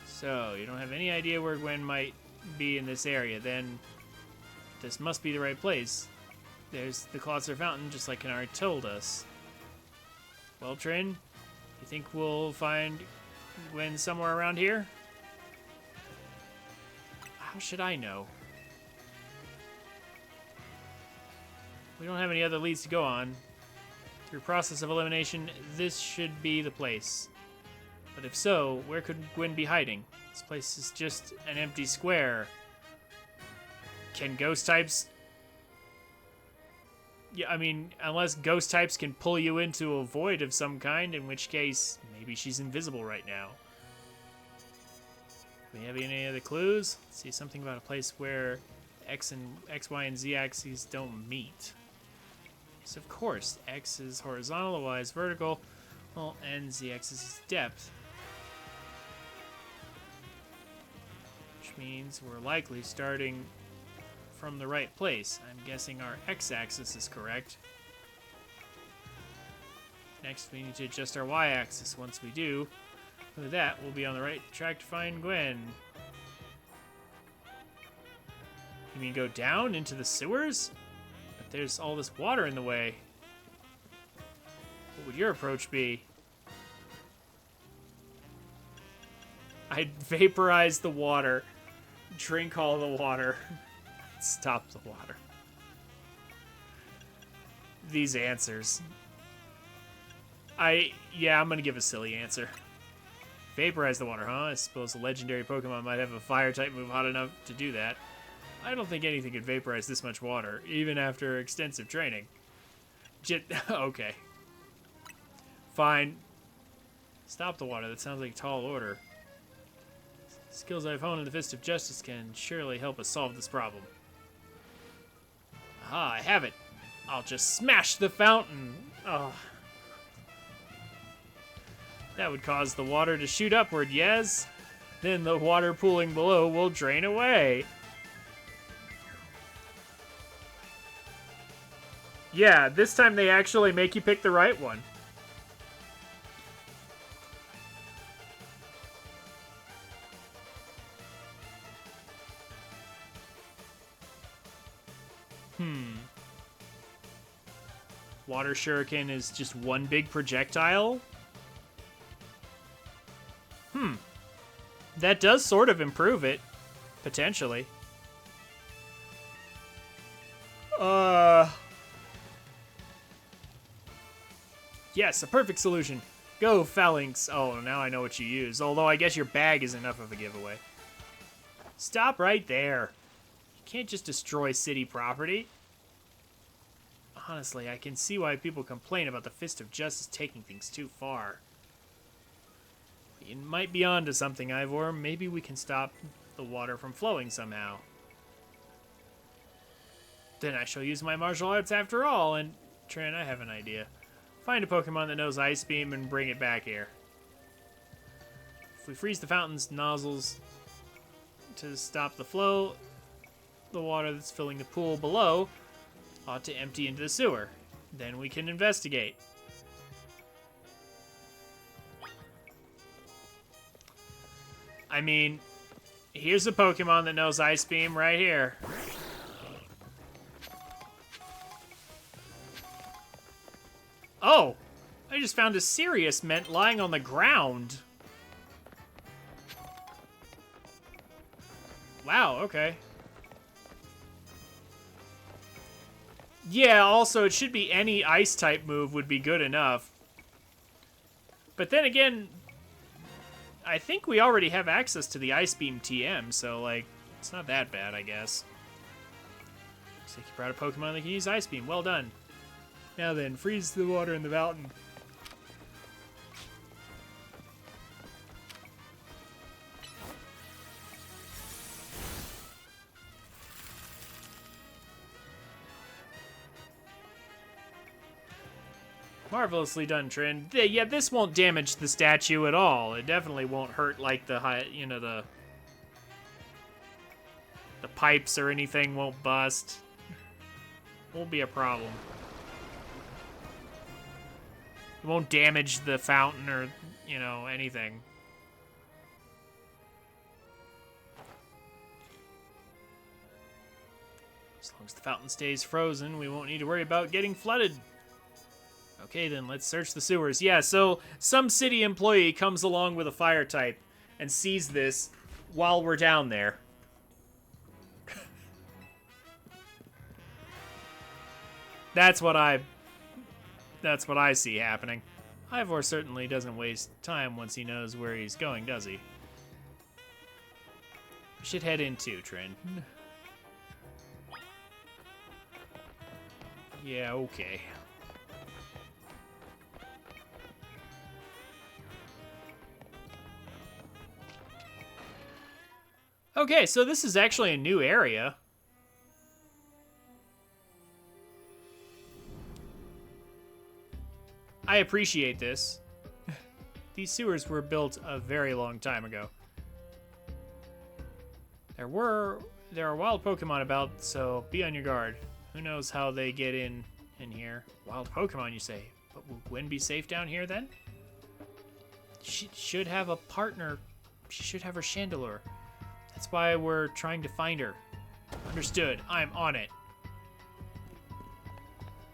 S1: So, you don't have any idea where Gwen might be in this area. Then, this must be the right place. There's the Klotzer Fountain, just like Kanari told us. Well, Trin, you think we'll find Gwen somewhere around here? How should I know? We don't have any other leads to go on. Through process of elimination, this should be the place. But if so, where could Gwen be hiding? This place is just an empty square. Can ghost types... Yeah, I mean, unless ghost types can pull you into a void of some kind, in which case, maybe she's invisible right now. Do we have any other clues? Let's see, something about a place where X, Y, and Z axes don't meet. So of course, X is horizontal, Y is vertical, well, and Z axis is depth. Which means we're likely starting from the right place. I'm guessing our X-axis is correct. Next, we need to adjust our Y-axis. Once we do, with that, we'll be on the right track to find Gwen. You mean go down into the sewers? But there's all this water in the way. What would your approach be? I'd vaporize the water. Drink all the water. Stop the water. These answers. Yeah, I'm gonna give a silly answer. Vaporize the water, huh? I suppose a legendary Pokemon might have a fire-type move hot enough to do that. I don't think anything could vaporize this much water, even after extensive training. Okay. Fine. Stop the water. That sounds like a tall order. Skills I've honed in the Fist of Justice can surely help us solve this problem. Aha, I have it. I'll just smash the fountain. Oh. That would cause the water to shoot upward, yes? Then the water pooling below will drain away. Yeah, this time they actually make you pick the right one. Water Shuriken is just one big projectile? That does sort of improve it. Potentially. Yes, a perfect solution. Go, Phalanx. Oh, now I know what you use. Although I guess your bag is enough of a giveaway. Stop right there. You can't just destroy city property. Honestly, I can see why people complain about the Fist of Justice taking things too far. You might be onto something, Ivor. Maybe we can stop the water from flowing somehow. Then I shall use my martial arts after all, and... Trin, I have an idea. Find a Pokemon that knows Ice Beam and bring it back here. If we freeze the fountain's nozzles to stop the flow, the water that's filling the pool below ought to empty into the sewer. Then we can investigate. I mean, here's a Pokemon that knows Ice Beam right here. Oh! I just found a Sirius Mint lying on the ground. Wow, okay. Yeah, also, it should be any Ice-type move would be good enough. But then again, I think we already have access to the Ice Beam TM, so, like, it's not that bad, I guess. Looks like you brought a Pokemon that can use Ice Beam. Well done. Now then, freeze the water in the fountain. Marvelously done, Trin. Yeah, this won't damage the statue at all. It definitely won't hurt, like, the pipes or anything won't bust. Won't be a problem. It won't damage the fountain or, anything. As long as the fountain stays frozen, we won't need to worry about getting flooded. Okay, then, let's search the sewers. Yeah, so some city employee comes along with a fire type and sees this while we're down there. That's what I see happening. Ivor certainly doesn't waste time once he knows where he's going, does he? We should head in too, Trin. Yeah, okay. Okay, so this is actually a new area. I appreciate this. These sewers were built a very long time ago. There are wild Pokemon about, so be on your guard. Who knows how they get in here? Wild Pokemon, you say? But will Gwen be safe down here then? She should have a partner. She should have her Chandelure. That's why we're trying to find her. Understood. I'm on it.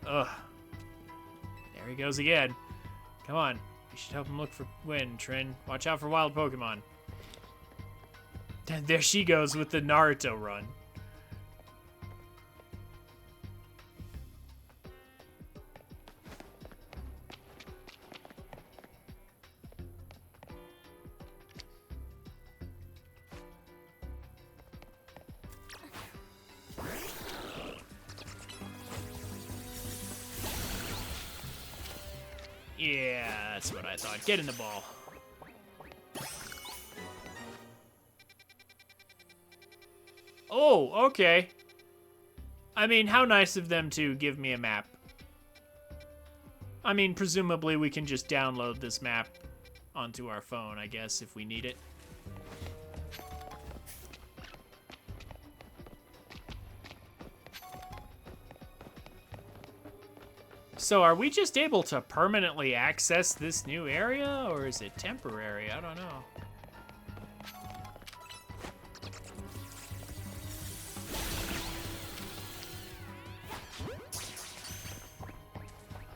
S1: Ugh. There he goes again. Come on. You should help him look for Gwen, Trin. Watch out for wild Pokemon. And there she goes with the Naruto run. Yeah, that's what I thought. Get in the ball. Oh, okay. I mean, how nice of them to give me a map. I mean, presumably we can just download this map onto our phone, I guess, if we need it. So are we just able to permanently access this new area, or is it temporary? I don't know.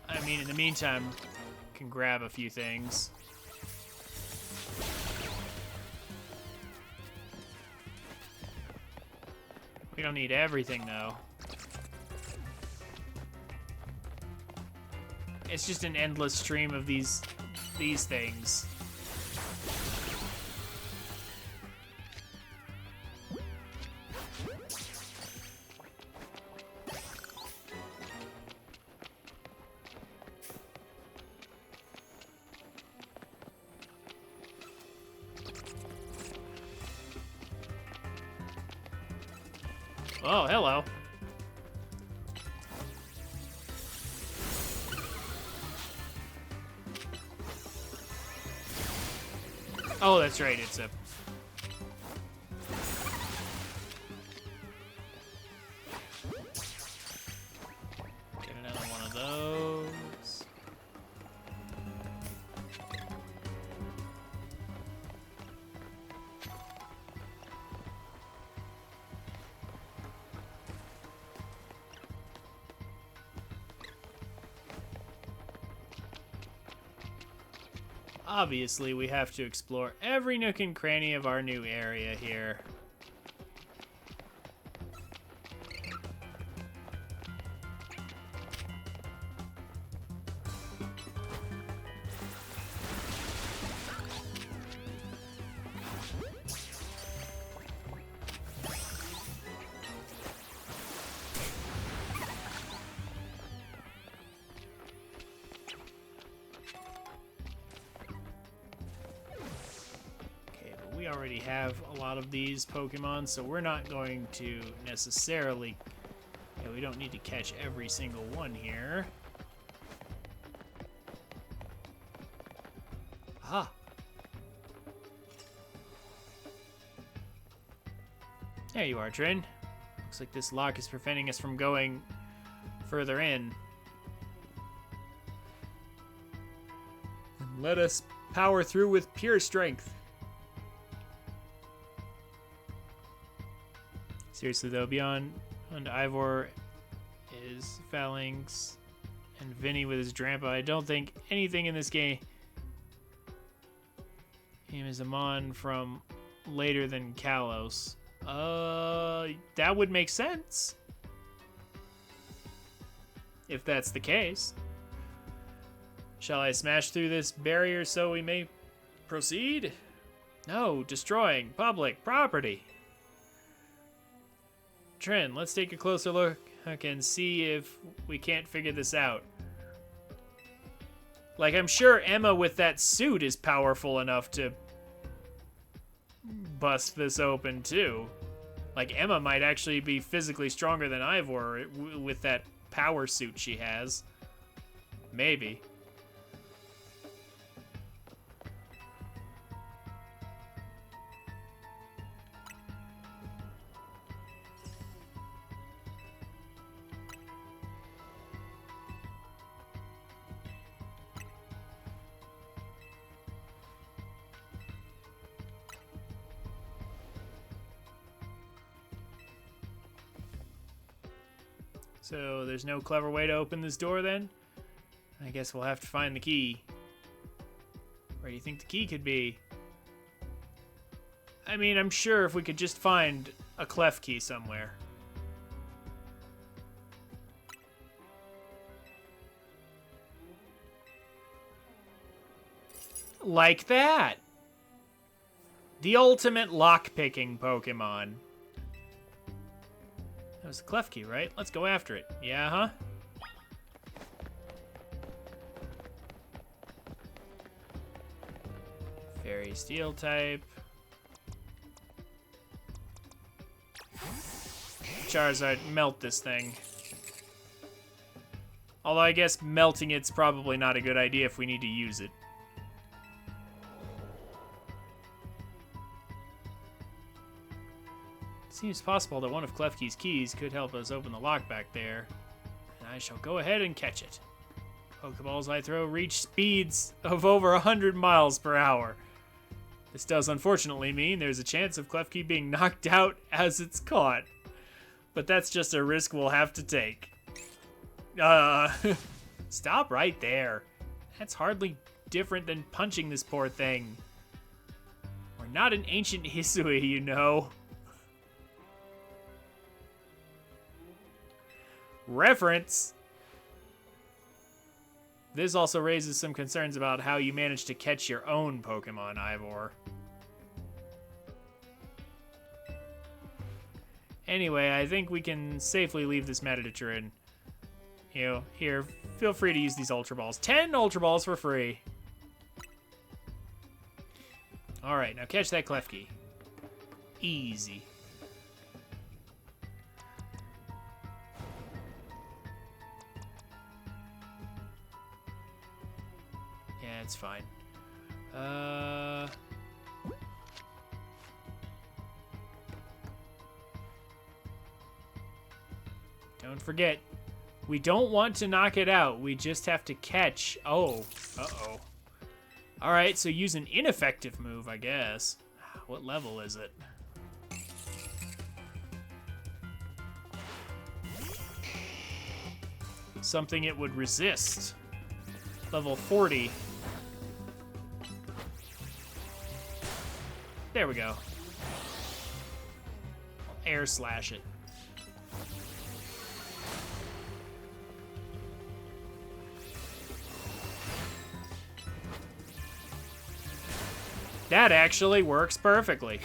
S1: I mean, in the meantime, can grab a few things. We don't need everything, though. It's just an endless stream of these things. Oh, hello. Oh, that's right, it's a... Get another one of those. Obviously, we have to explore every nook and cranny of our new area here. We already have a lot of these Pokemon, so we're not going to necessarily... Yeah, we don't need to catch every single one here. Aha! There you are, Trin. Looks like this lock is preventing us from going further in. And let us power through with pure strength. Seriously though, beyond Ivor is Phalanx and Vinny with his Drampa, I don't think anything in this game is a mon from later than Kalos. That would make sense. If that's the case. Shall I smash through this barrier so we may proceed? No, destroying public property. Trin, let's take a closer look and see if we can't figure this out. Like, I'm sure Emma with that suit is powerful enough to bust this open, too. Like, Emma might actually be physically stronger than Ivor with that power suit she has. Maybe. So there's no clever way to open this door then? I guess we'll have to find the key. Where do you think the key could be? I mean, I'm sure if we could just find a clef key somewhere. Like that! The ultimate lock-picking Pokemon. That was the clef key, right? Let's go after it. Yeah, huh? Fairy Steel type. Charizard, melt this thing. Although I guess melting it's probably not a good idea if we need to use it. Seems possible that one of Klefki's keys could help us open the lock back there. And I shall go ahead and catch it. Pokeballs I throw reach speeds of over 100 miles per hour. This does unfortunately mean there's a chance of Klefki being knocked out as it's caught. But that's just a risk we'll have to take. Stop right there. That's hardly different than punching this poor thing. We're not an ancient Hisui, you know. Reference. This also raises some concerns about how you manage to catch your own Pokemon, Ivor. Anyway, I think we can safely leave this Mediterranean. You know, here, feel free to use these Ultra Balls. 10 Ultra Balls for free. Alright, now catch that Klefki. Easy. Yeah, it's fine. Don't forget, we don't want to knock it out. We just have to catch. Oh, uh-oh. All right, so use an ineffective move, I guess. What level is it? Something it would resist. Level 40. There we go. Air slash it. That actually works perfectly.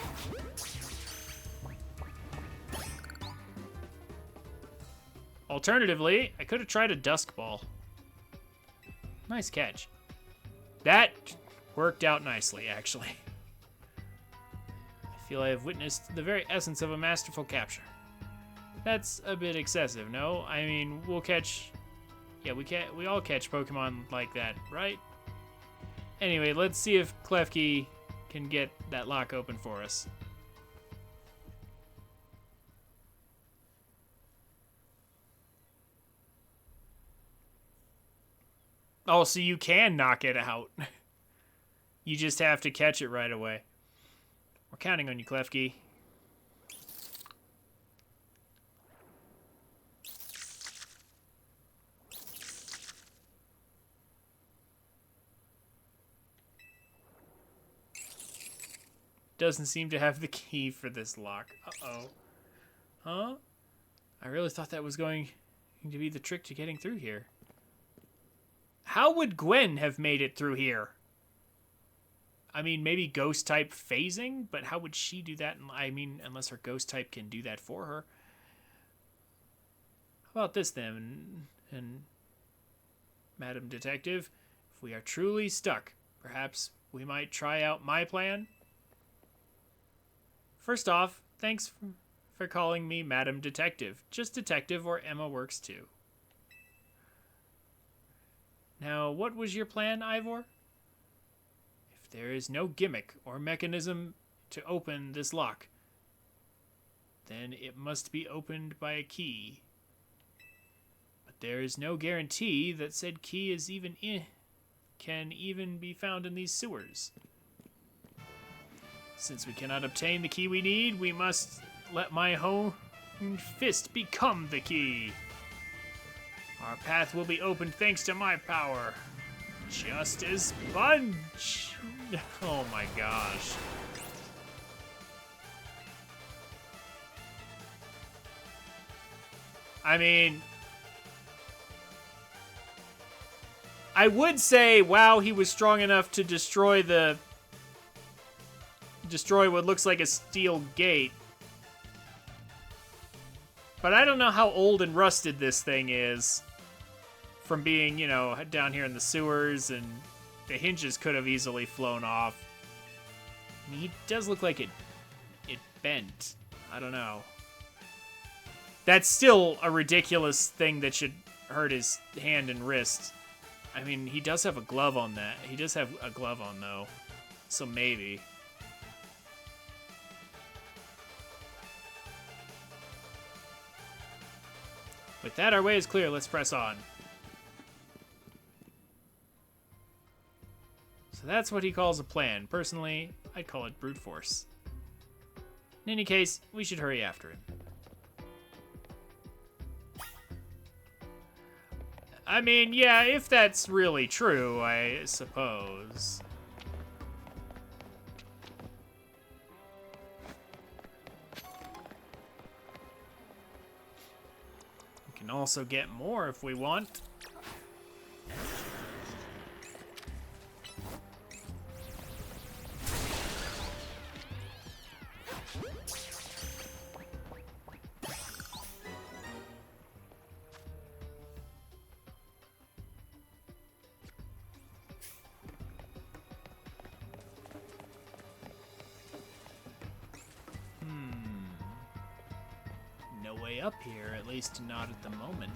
S1: Alternatively, I could have tried a Dusk Ball. Nice catch. That worked out nicely, actually. I feel I have witnessed the very essence of a masterful capture. That's a bit excessive, no? I mean, we'll catch... Yeah, we all catch Pokemon like that, right? Anyway, let's see if Klefki can get that lock open for us. Oh, so you can knock it out. You just have to catch it right away. We're counting on you, Klefki. Doesn't seem to have the key for this lock. Uh-oh. Huh? I really thought that was going to be the trick to getting through here. How would Gwen have made it through here? I mean, maybe ghost type phasing, but how would she do that? I mean, unless her ghost type can do that for her. How about this then? And Madam Detective, if we are truly stuck, perhaps we might try out my plan? First off, thanks for calling me Madam Detective. Just Detective or Emma works too. Now, what was your plan, Ivor? If there is no gimmick or mechanism to open this lock, then it must be opened by a key. But there is no guarantee that said key is can even be found in these sewers. Since we cannot obtain the key we need, we must let my honed fist become the key. Our path will be opened thanks to my power. Justice Punch! Oh my gosh. I mean, I would say, wow, he was strong enough to destroy what looks like a steel gate. But I don't know how old and rusted this thing is. From being, you know, down here in the sewers, and the hinges could have easily flown off. I mean, he does look like it bent. I don't know. That's still a ridiculous thing that should hurt his hand and wrist. I mean, he does have a glove on that. He does have a glove on, though. So maybe. With that, our way is clear. Let's press on. So that's what he calls a plan. Personally, I'd call it brute force. In any case, we should hurry after him. I mean, yeah, if that's really true, I suppose. We can also get more if we want. Up here, at least not at the moment.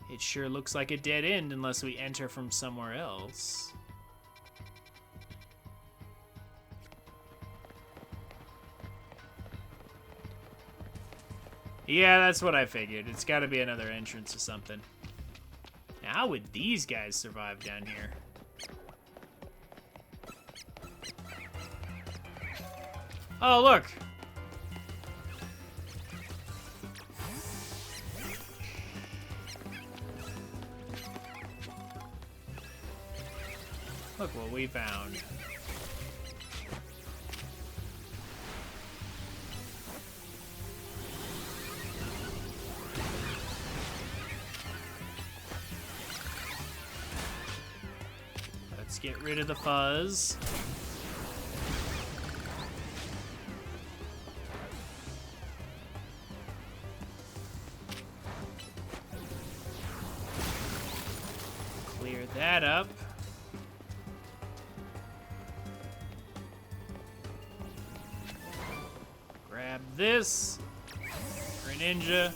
S1: It sure looks like a dead end unless we enter from somewhere else. Yeah, that's what I figured. It's got to be another entrance or something. Now, how would these guys survive down here? Oh, look! Look what we found. Let's get rid of the fuzz. Clear that up. This Greninja.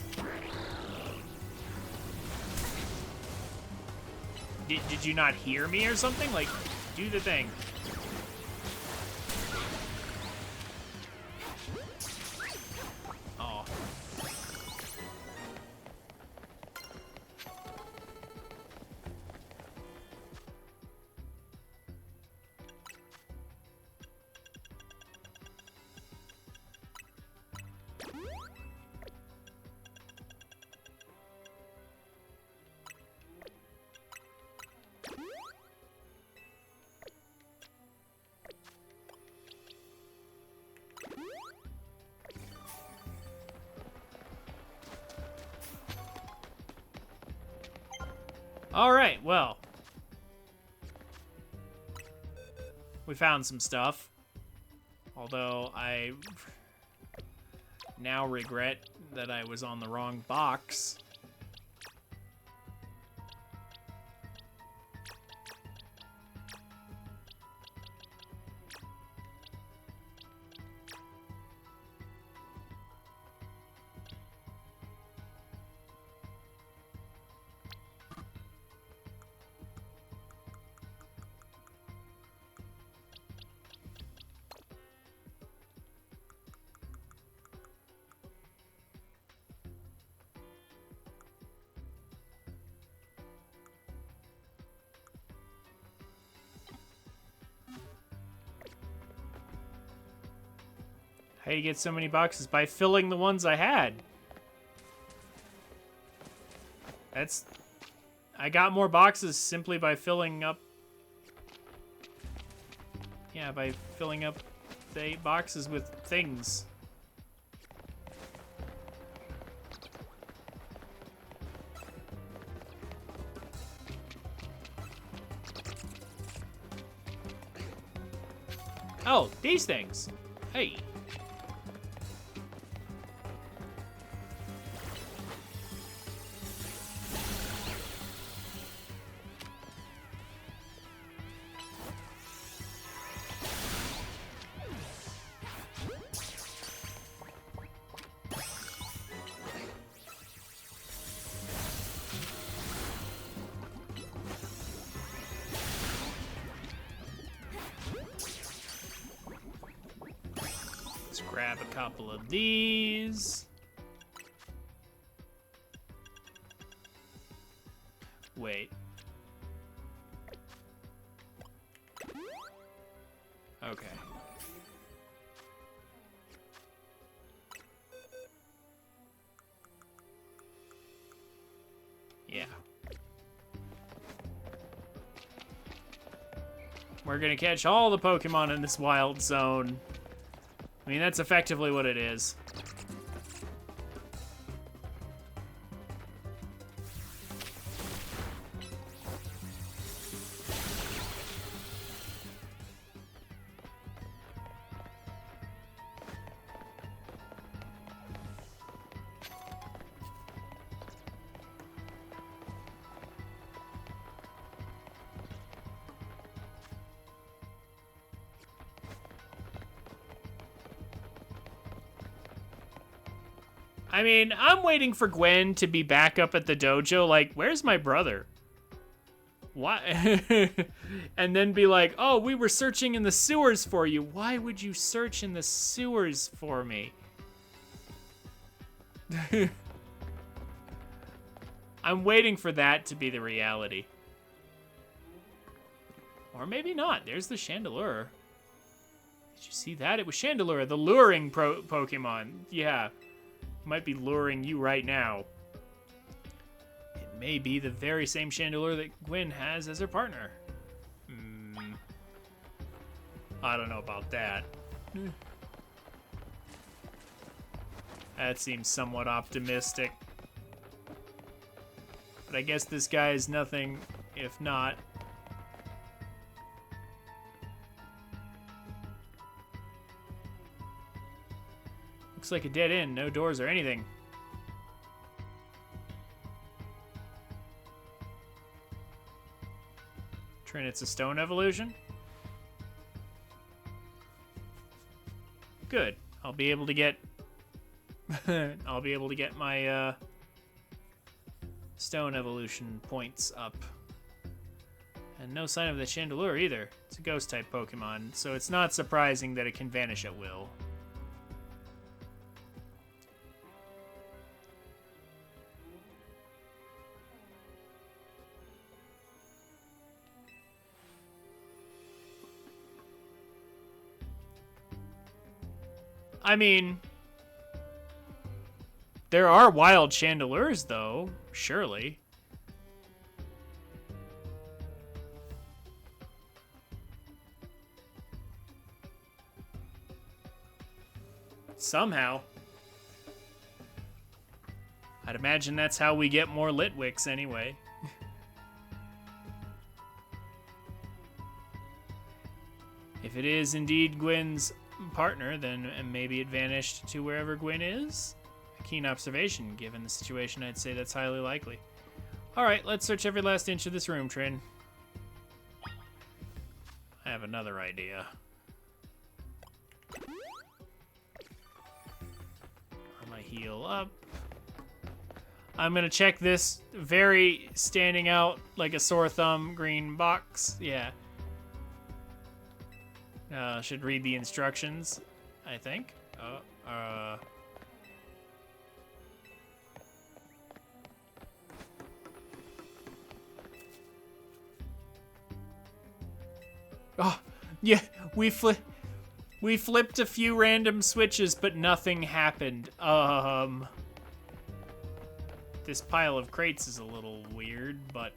S1: Did you not hear me or something? Like, do the thing. Oh. Alright, well. We found some stuff. Although I now regret that I was on the wrong box. How do you get so many boxes? By filling the ones I had. I got more boxes simply by filling up... Yeah, by filling up the 8 boxes with things. Oh, these things. Hey. Grab a couple of these. Wait. Okay. Yeah. We're gonna catch all the Pokemon in this wild zone. I mean, that's effectively what it is. I mean, I'm waiting for Gwen to be back up at the dojo, like, where's my brother? Why? And then be like, oh, we were searching in the sewers for you. Why would you search in the sewers for me? I'm waiting for that to be the reality. Or maybe not. There's the Chandelure. Did you see that? It was Chandelure, the luring Pokemon. Yeah. Might be luring you right now. It may be the very same Chandelure that Gwen has as her partner. I don't know about that. That seems somewhat optimistic. But I guess this guy is nothing if not. Looks like a dead end, no doors or anything. Trin, it's a stone evolution? Good. I'll be able to get my stone evolution points up. And no sign of the Chandelure either. It's a ghost type Pokemon, so it's not surprising that it can vanish at will. I mean, there are wild Chandelures, though, surely. Somehow. I'd imagine that's how we get more Litwicks anyway. If it is indeed Gwen's partner, then maybe it vanished to wherever Gwen is? A keen observation. Given the situation, I'd say that's highly likely. Alright, let's search every last inch of this room, Trin. I have another idea. I'm gonna heal up. I'm gonna check this very standing out like a sore thumb green box. Yeah. Should read the instructions, I think. Oh, yeah, we flipped a few random switches, but nothing happened. This pile of crates is a little weird, but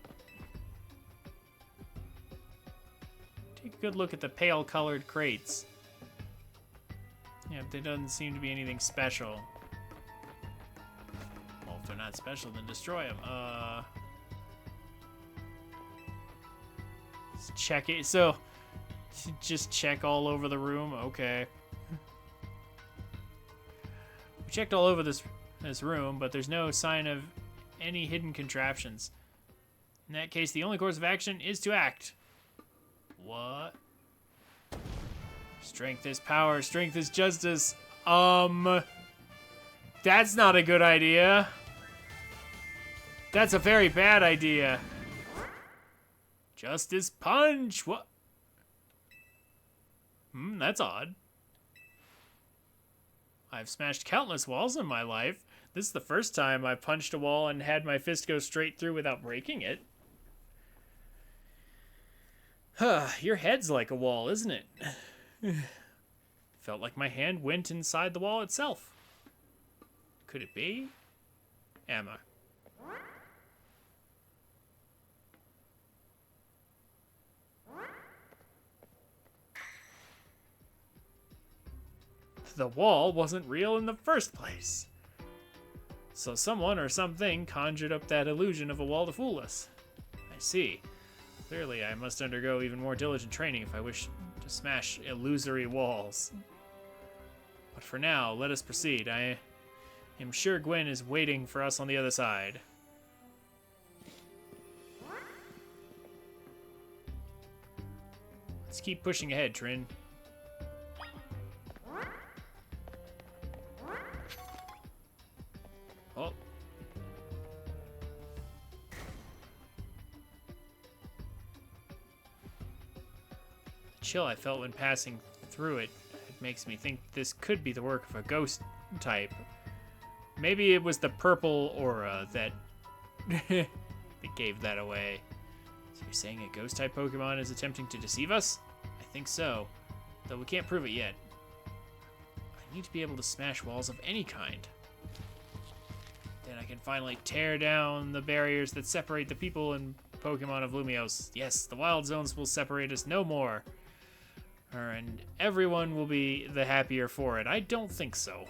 S1: take a good look at the pale-colored crates. Yeah, there doesn't seem to be anything special. Well, if they're not special, then destroy them. Let's check it. So, just check all over the room. Okay. We checked all over this room, but there's no sign of any hidden contraptions. In that case, the only course of action is to act. What? Strength is power, strength is justice. That's not a good idea. That's a very bad idea. Justice punch. What? That's odd. I've smashed countless walls in my life. This is the first time I punched a wall and had my fist go straight through without breaking it. Your head's like a wall, isn't it? Felt like my hand went inside the wall itself. Could it be? Emma. The wall wasn't real in the first place. So someone or something conjured up that illusion of a wall to fool us. I see. Clearly, I must undergo even more diligent training if I wish to smash illusory walls. But for now, let us proceed. I am sure Gwen is waiting for us on the other side. Let's keep pushing ahead, Trin. Oh. The chill I felt when passing through it makes me think this could be the work of a ghost type. Maybe it was the purple aura that that gave that away. So you're saying a ghost type Pokemon is attempting to deceive us? I think so, though we can't prove it yet. I need to be able to smash walls of any kind. Then I can finally tear down the barriers that separate the people and Pokemon of Lumiose. Yes, the wild zones will separate us no more. And everyone will be the happier for it. I don't think so.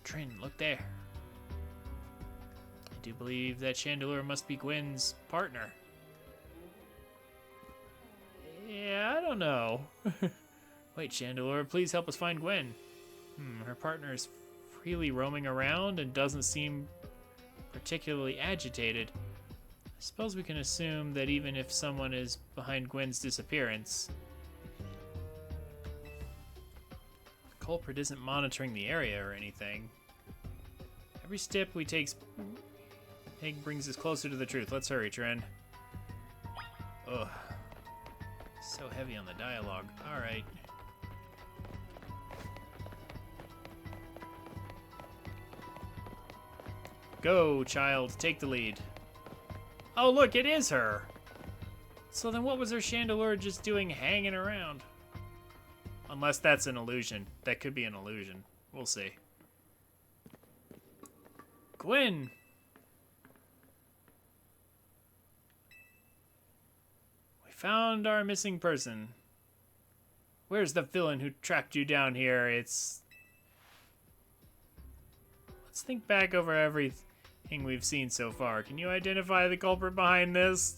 S1: Trin, look there. I do believe that Chandelure must be Gwen's partner. Yeah, I don't know. Wait, Chandelure, please help us find Gwen. Her partner is freely roaming around and doesn't seem particularly agitated. I suppose we can assume that even if someone is behind Gwen's disappearance, the culprit isn't monitoring the area or anything. Every step we take brings us closer to the truth. Let's hurry, Trin. Ugh. So heavy on the dialogue. Alright. Go, child. Take the lead. Oh, look, it is her. So then what was her Chandelure just doing hanging around? Unless that's an illusion. That could be an illusion. We'll see. Gwen! We found our missing person. Where's the villain who tracked you down here? Let's think back over everything we've seen so far. Can you identify the culprit behind this?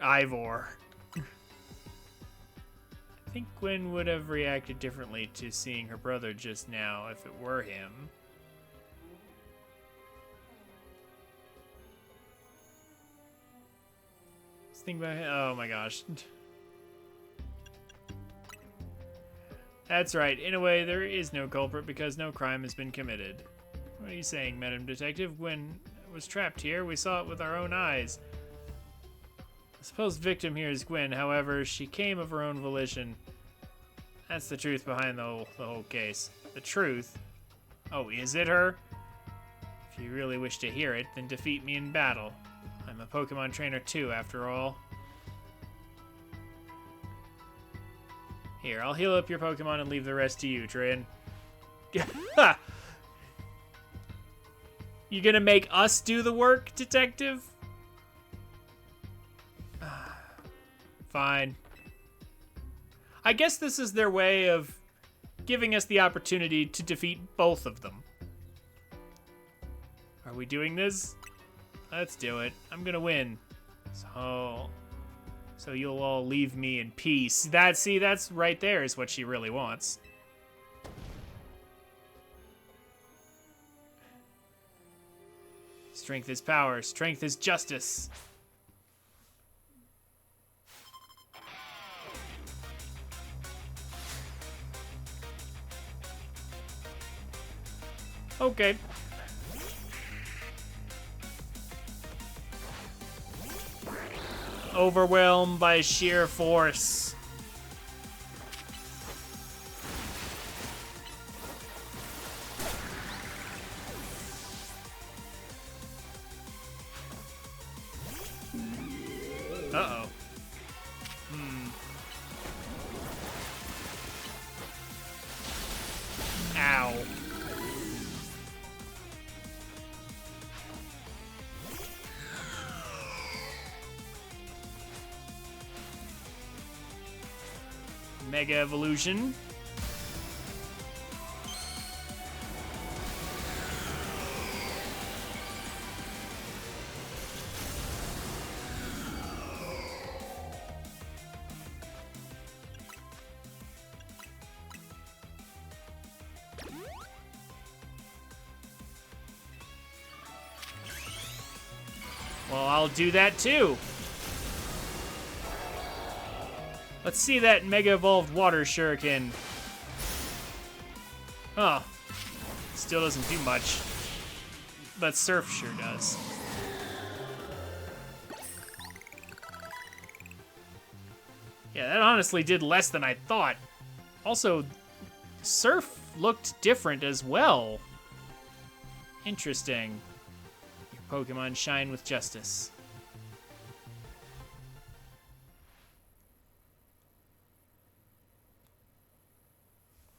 S1: Ivor. I think Gwen would have reacted differently to seeing her brother just now if it were him. Let's think about it. Oh my gosh. That's right. In a way, there is no culprit because no crime has been committed. What are you saying, Madam Detective? Gwen was trapped here. We saw it with our own eyes. The supposed victim here is Gwen. However, she came of her own volition. That's the truth behind the whole case. The truth? Oh, is it her? If you really wish to hear it, then defeat me in battle. I'm a Pokemon trainer too, after all. Here, I'll heal up your Pokemon and leave the rest to you, Trin. You gonna make us do the work, Detective? Fine. I guess this is their way of giving us the opportunity to defeat both of them. Are we doing this? Let's do it. I'm gonna win. So you'll all leave me in peace. That's right there is what she really wants. Strength is power. Strength is justice. Okay. Overwhelmed by sheer force. Uh-oh. Ow. Mega Evolution. Well, I'll do that too. Let's see that Mega Evolved Water Shuriken. Oh. Still doesn't do much. But Surf sure does. Yeah, that honestly did less than I thought. Also, Surf looked different as well. Interesting. Your Pokemon shine with justice.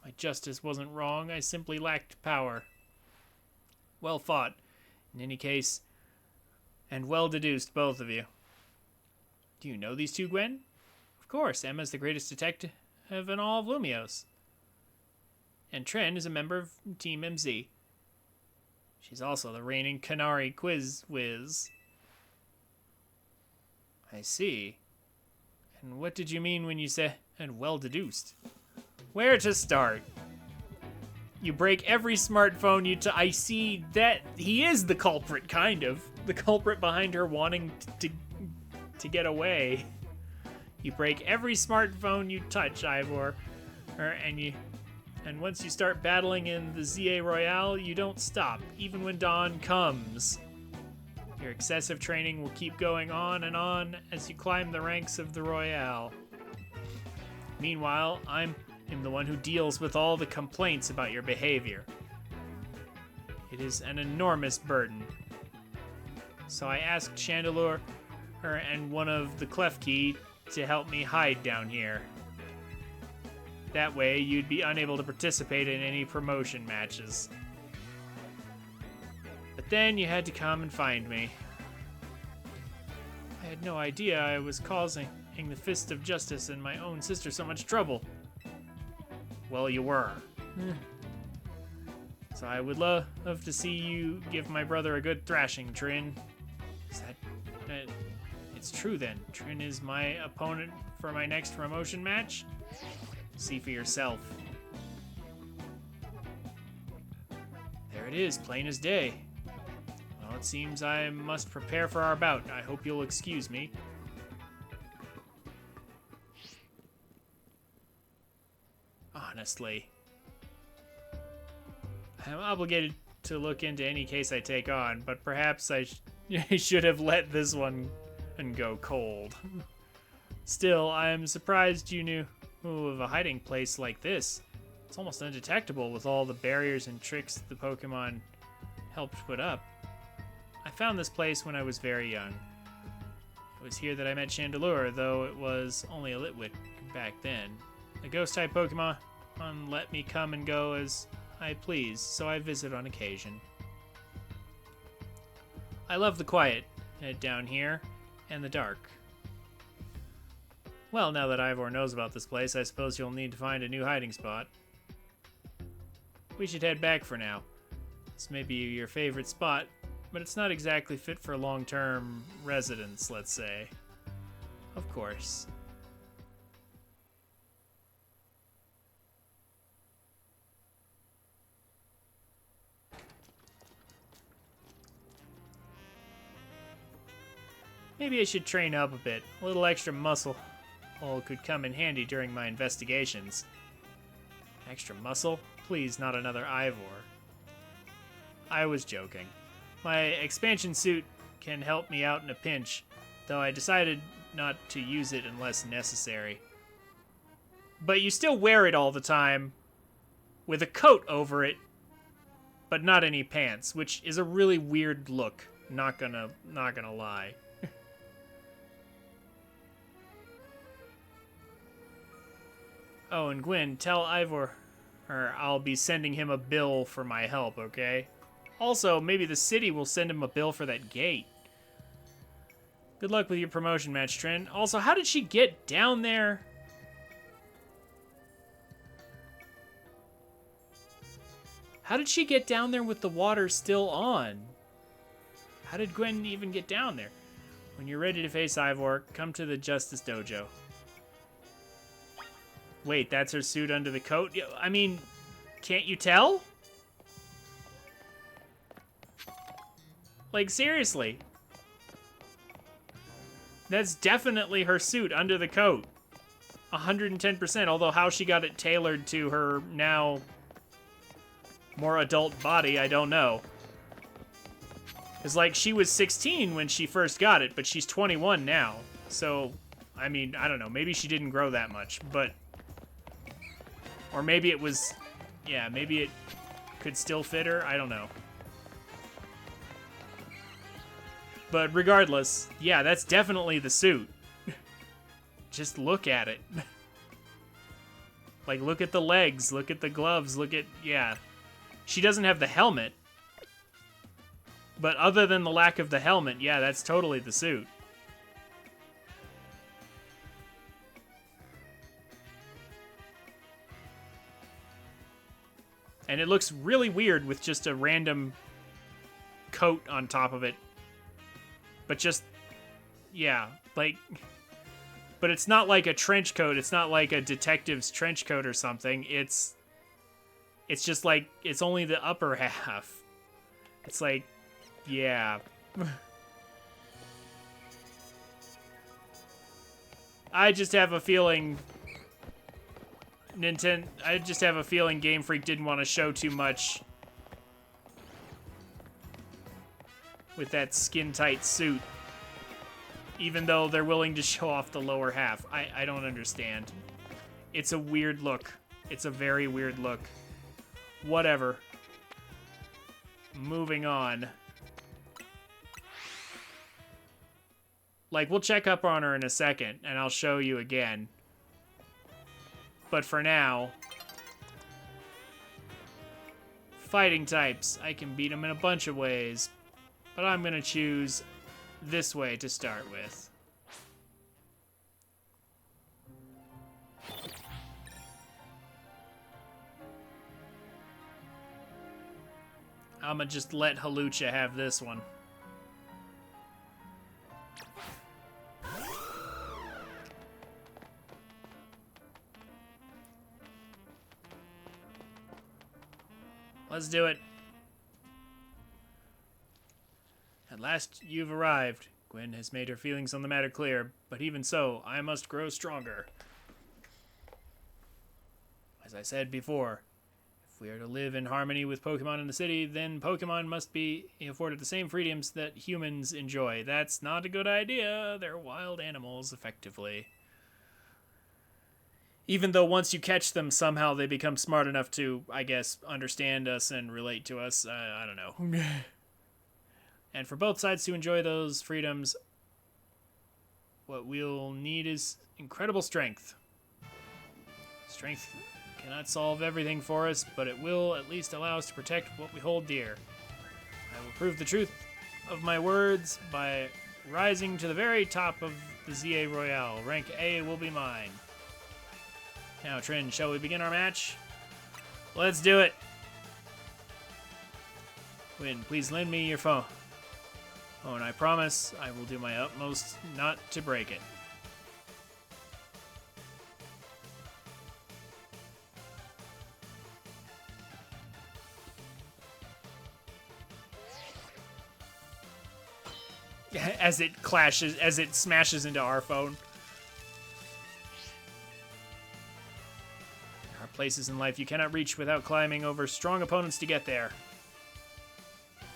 S1: My justice wasn't wrong, I simply lacked power. Well fought, in any case, and well deduced, both of you. Do you know these two, Gwen? Of course, Emma's the greatest detective in all of Lumios. And Trin is a member of Team MZ. She's also the reigning Canary Quiz Whiz. I see. And what did you mean when you said, and well deduced? Where to start? You break every smartphone I see that he is the culprit, kind of. The culprit behind her wanting to get away. You break every smartphone you touch, Ivor. And once you start battling in the ZA Royale, you don't stop, even when dawn comes. Your excessive training will keep going on and on as you climb the ranks of the Royale. Meanwhile, I'm the one who deals with all the complaints about your behavior. It is an enormous burden. So I asked Chandelure and one of the Klefki to help me hide down here. That way, you'd be unable to participate in any promotion matches. But then you had to come and find me. I had no idea I was causing the Fist of Justice and my own sister so much trouble. Well, you were. So I would love to see you give my brother a good thrashing, Trin. It It's true then. Trin is my opponent for my next promotion match? See for yourself. There it is, plain as day. Well, it seems I must prepare for our bout. I hope you'll excuse me. Honestly, I'm obligated to look into any case I take on, but perhaps I should have let this one go cold. Still, I'm surprised you knew of a hiding place like this. It's almost undetectable with all the barriers and tricks the Pokemon helped put up. I found this place when I was very young. It was here that I met Chandelure, though it was only a Litwick back then. A ghost-type Pokemon let me come and go as I please, so I visit on occasion. I love the quiet down here and the dark. Well, now that Ivor knows about this place, I suppose you'll need to find a new hiding spot. We should head back for now. This may be your favorite spot, but it's not exactly fit for long-term residence, let's say. Of course. Maybe I should train up a bit. A little extra muscle could come in handy during my investigations. Extra muscle? Please, not another Ivor. I was joking. My expansion suit can help me out in a pinch, though I decided not to use it unless necessary. But you still wear it all the time, with a coat over it, but not any pants, which is a really weird look. Not gonna lie. Oh, and Gwen, tell Ivor I'll be sending him a bill for my help, okay? Also, maybe the city will send him a bill for that gate. Good luck with your promotion match, Trin. Also, how did she get down there? How did she get down there with the water still on? How did Gwen even get down there? When you're ready to face Ivor, come to the Justice Dojo. Wait, that's her suit under the coat? I mean, can't you tell? Like, seriously. That's definitely her suit under the coat. 110%, although how she got it tailored to her now more adult body, I don't know. It's like she was 16 when she first got it, but she's 21 now. So, I mean, I don't know. Maybe she didn't grow that much, but... Or maybe it was... Yeah, maybe it could still fit her. I don't know. But regardless, yeah, that's definitely the suit. Just look at it. Like, look at the legs, look at the gloves, look at... Yeah. She doesn't have the helmet. But other than the lack of the helmet, yeah, that's totally the suit. And it looks really weird with just a random coat on top of it. But just, yeah, like... But it's not like a trench coat. It's not like a detective's trench coat or something. It's just like, it's only the upper half. It's like, yeah. I just have a feeling Game Freak didn't want to show too much with that skin-tight suit. Even though they're willing to show off the lower half. I don't understand. It's a weird look. It's a very weird look. Whatever. Moving on. Like, we'll check up on her in a second, and I'll show you again. But for now... Fighting types. I can beat them in a bunch of ways. But I'm gonna choose this way to start with. I'm gonna just let Halucha have this one. Let's do it. At last you've arrived. Gwen has made her feelings on the matter clear, but even so, I must grow stronger. As I said before, if we are to live in harmony with Pokemon in the city, then Pokemon must be afforded the same freedoms that humans enjoy. That's not a good idea. They're wild animals, effectively. Even though once you catch them, somehow they become smart enough to, I guess, understand us and relate to us. I don't know. And for both sides to enjoy those freedoms, what we'll need is incredible strength. Strength cannot solve everything for us, but it will at least allow us to protect what we hold dear. I will prove the truth of my words by rising to the very top of the ZA Royale. Rank A will be mine. Now, Trin, shall we begin our match? Let's do it. Win, please lend me your phone. Oh, and I promise I will do my utmost not to break it. As it clashes, as it smashes into our phone. There are places in life you cannot reach without climbing over strong opponents to get there.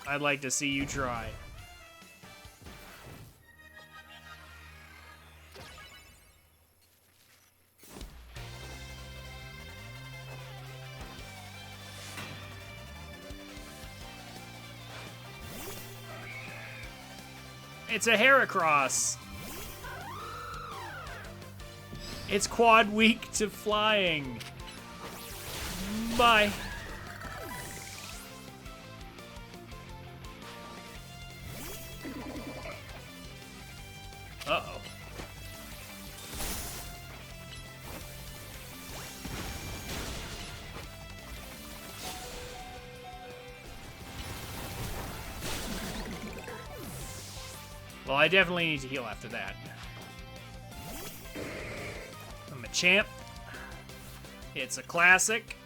S1: I'd like to see you try. It's a Heracross. It's quad weak to flying. Bye. Uh-oh. Well, I definitely need to heal after that. I'm a champ. It's a classic.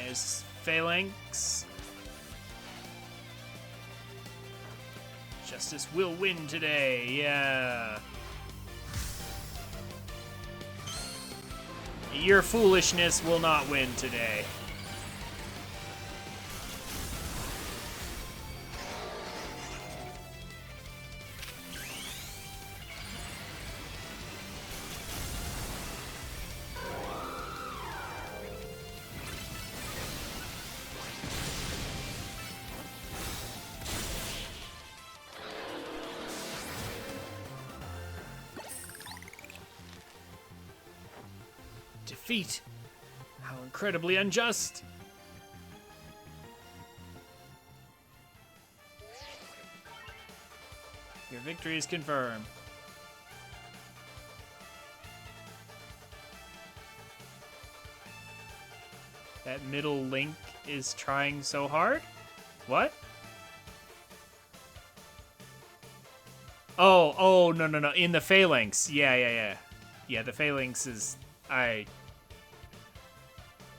S1: There's Phalanx. Justice will win today, yeah. Your foolishness will not win today. Defeat. How incredibly unjust. Your victory is confirmed. That middle link is trying so hard? What? Oh, no. In the Phalanx. Yeah. Yeah, the Phalanx is...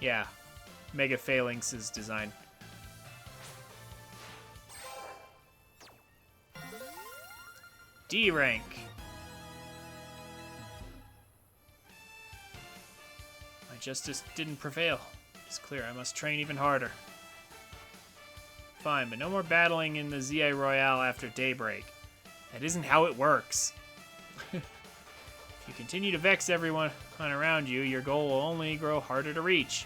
S1: Yeah. Mega Phalanx's design. D rank. My justice didn't prevail. It's clear I must train even harder. Fine, but no more battling in the ZA Royale after daybreak. That isn't how it works. If you continue to vex everyone around you, your goal will only grow harder to reach.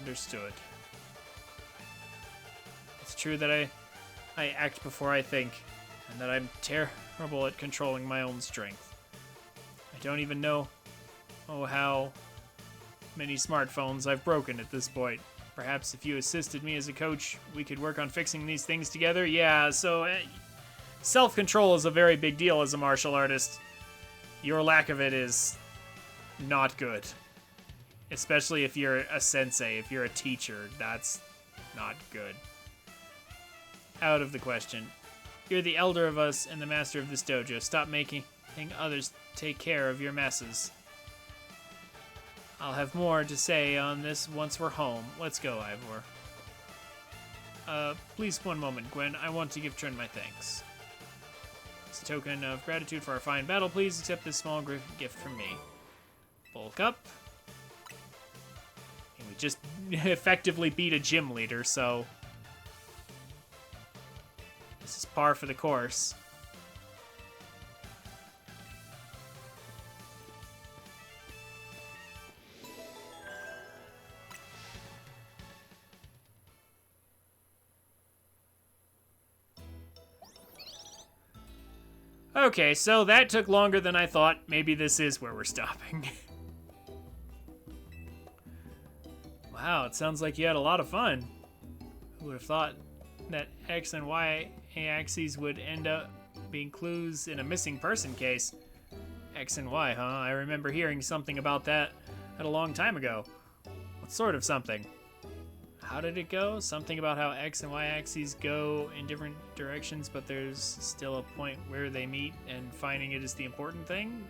S1: Understood. It's true that I act before I think, and that I'm terrible at controlling my own strength. I don't even know how many smartphones I've broken at this point. Perhaps if you assisted me as a coach, we could work on fixing these things together. Yeah, so self-control is a very big deal as a martial artist. your lack of it is not good. Especially if you're a sensei, if you're a teacher, that's not good. Out of the question. You're the elder of us and the master of this dojo. Stop making others take care of your messes. I'll have more to say on this once we're home. Let's go, Ivor. Please one moment, Gwen. I want to give Trin my thanks. As a token of gratitude for our fine battle, please accept this small gift from me. Bulk up. And we just effectively beat a gym leader, so... This is par for the course. Okay, so that took longer than I thought. Maybe this is where we're stopping. Wow, it sounds like you had a lot of fun. Who would have thought that X and Y axes would end up being clues in a missing person case? X and Y, huh? I remember hearing something about that a long time ago. What sort of something? How did it go? Something about how X and Y axes go in different directions, but there's still a point where they meet and finding it is the important thing?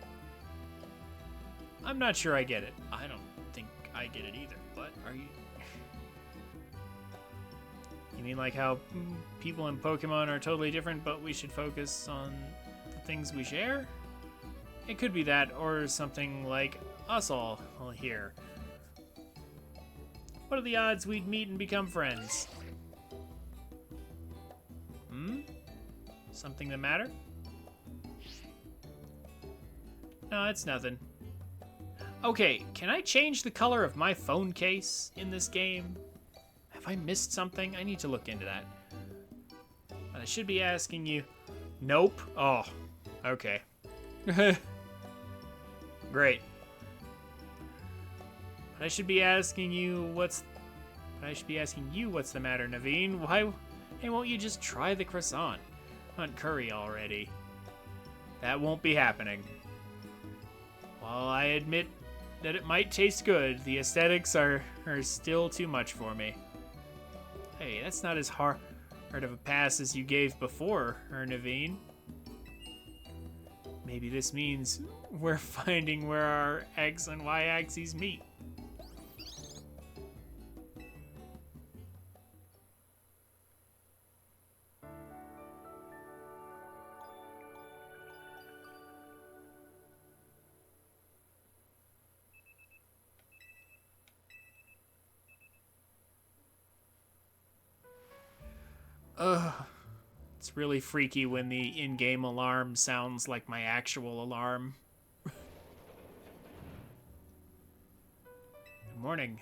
S1: I'm not sure I get it. I don't think I get it either, but are you... You mean like how people in Pokemon are totally different, but we should focus on the things we share? It could be that, or something like us all here. What are the odds we'd meet and become friends? Something the matter? No, it's nothing. Okay, can I change the color of my phone case in this game? Have I missed something? I need to look into that. But I should be asking you... Nope. Oh, okay. Great. But I should be asking you what's the matter, Naveen. Why won't you just try the croissant? Want curry already. That won't be happening. While I admit that it might taste good, the aesthetics are still too much for me. Hey, that's not as hard of a pass as you gave before, Naveen. Maybe this means we're finding where our X and Y axes meet. Ugh. It's really freaky when the in-game alarm sounds like my actual alarm. Good morning.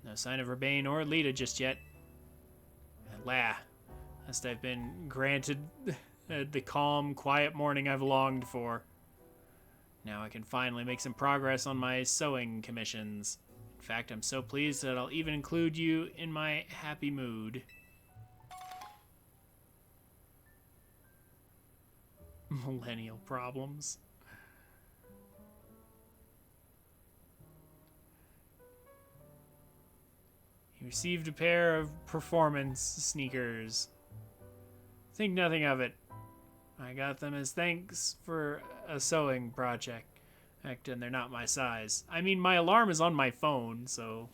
S1: No sign of Urbane or Lita just yet. Must I've been granted the calm, quiet morning I've longed for. Now I can finally make some progress on my sewing commissions. In fact, I'm so pleased that I'll even include you in my happy mood. Millennial problems. He received a pair of performance sneakers. Think nothing of it. I got them as thanks for a sewing project, and they're not my size. I mean, my alarm is on my phone, so...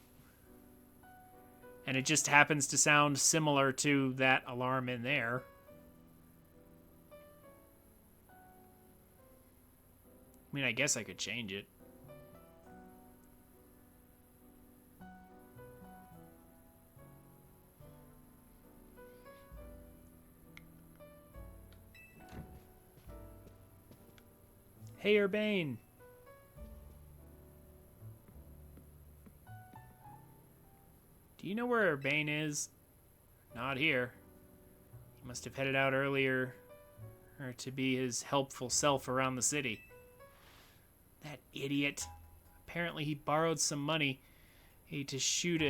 S1: And it just happens to sound similar to that alarm in there. I mean, I guess I could change it. Hey, Urbane. Do you know where Urbane is? Not here. He must have headed out earlier or to be his helpful self around the city. That idiot. Apparently he borrowed some money to shoot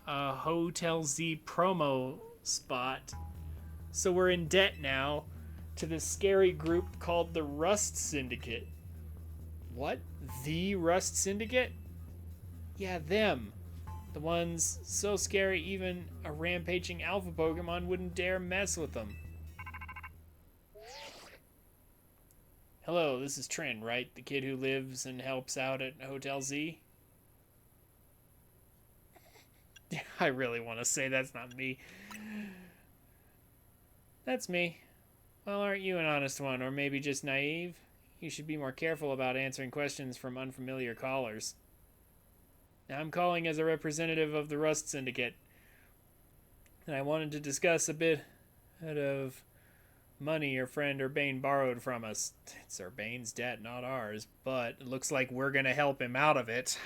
S1: a Hotel Z promo spot. So we're in debt now to this scary group called the Rust Syndicate. What? The Rust Syndicate? Yeah, them. The ones so scary even a rampaging alpha Pokemon wouldn't dare mess with them. Hello, this is Trin, right? The kid who lives and helps out at Hotel Z? I really want to say that's not me. That's me. Well, aren't you an honest one, or maybe just naive? You should be more careful about answering questions from unfamiliar callers. Now, I'm calling as a representative of the Rust Syndicate, and I wanted to discuss a bit of money your friend Urbane borrowed from us. It's Urbane's debt, not ours, but it looks like we're gonna help him out of it.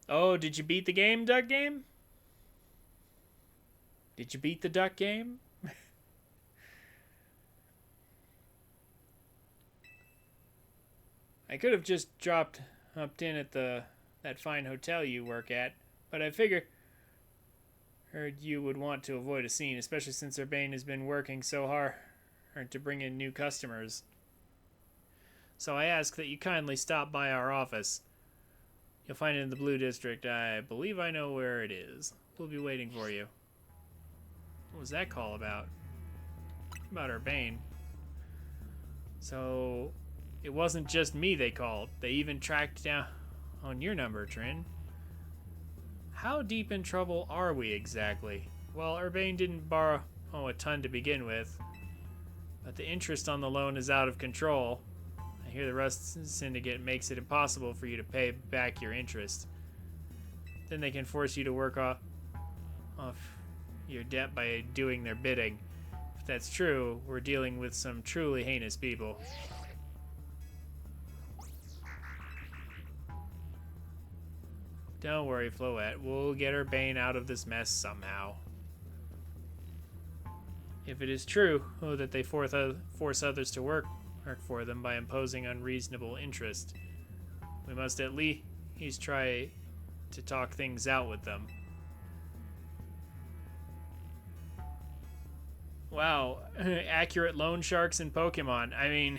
S1: Oh, did you beat the game, Duck Game? Did you beat the Duck Game? I could have just hopped in at that fine hotel you work at, but I heard you would want to avoid a scene, especially since Urbane has been working so hard to bring in new customers. So I ask that you kindly stop by our office. You'll find it in the Blue District. I believe I know where it is. We'll be waiting for you. What was that call about? About Urbane. So, it wasn't just me they called. They even tracked down on your number, Trin. How deep in trouble are we exactly? Well, Urbane didn't borrow a ton to begin with, but the interest on the loan is out of control. I hear the Rust Syndicate makes it impossible for you to pay back your interest. Then they can force you to work off your debt by doing their bidding. If that's true, we're dealing with some truly heinous people. Don't worry, Floette. We'll get Urbane out of this mess somehow. If it is true that they force others to work for them by imposing unreasonable interest, we must at least try to talk things out with them. Wow, accurate loan sharks in Pokemon. I mean,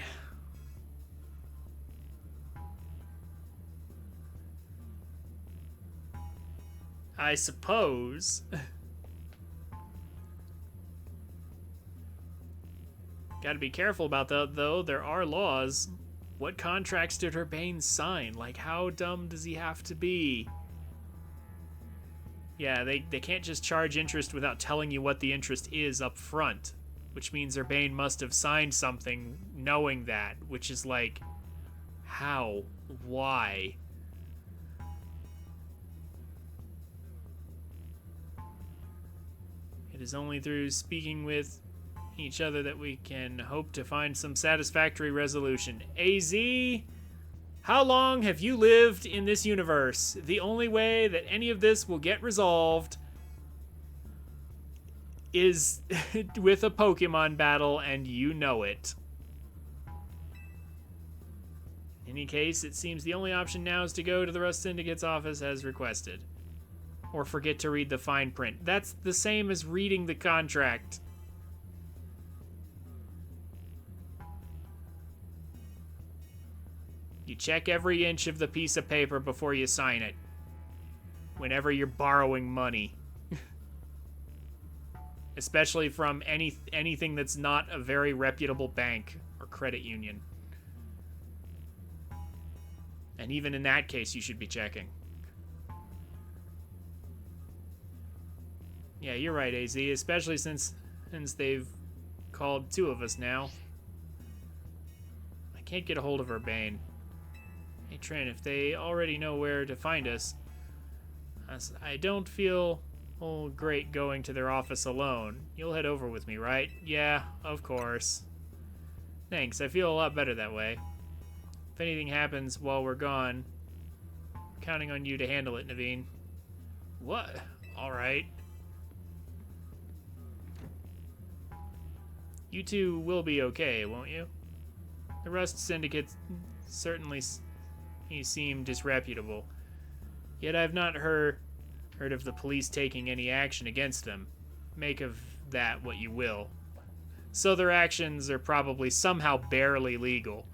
S1: I suppose. Gotta be careful about that, though. There are laws. What contracts did Urbane sign? Like, how dumb does he have to be? Yeah, they can't just charge interest without telling you what the interest is up front. Which means Urbane must have signed something knowing that. Which is like, how? Why? It is only through speaking with each other that we can hope to find some satisfactory resolution. AZ, how long have you lived in this universe? The only way that any of this will get resolved is with a Pokemon battle, and you know it. In any case, it seems the only option now is to go to the Rust Syndicate's office as requested. Or forget to read the fine print. That's the same as reading the contract. You check every inch of the piece of paper before you sign it. Whenever you're borrowing money. Especially from anything that's not a very reputable bank or credit union. And even in that case, you should be checking. Yeah, you're right, AZ, especially since they've called two of us now. I can't get a hold of Urbane. Hey, Trin, if they already know where to find us, I don't feel great going to their office alone. You'll head over with me, right? Yeah, of course. Thanks, I feel a lot better that way. If anything happens while we're gone, I'm counting on you to handle it, Naveen. What? Alright. You two will be okay, won't you? The Rust Syndicate certainly seem disreputable. Yet I've not heard of the police taking any action against them. Make of that what you will. So their actions are probably somehow barely legal.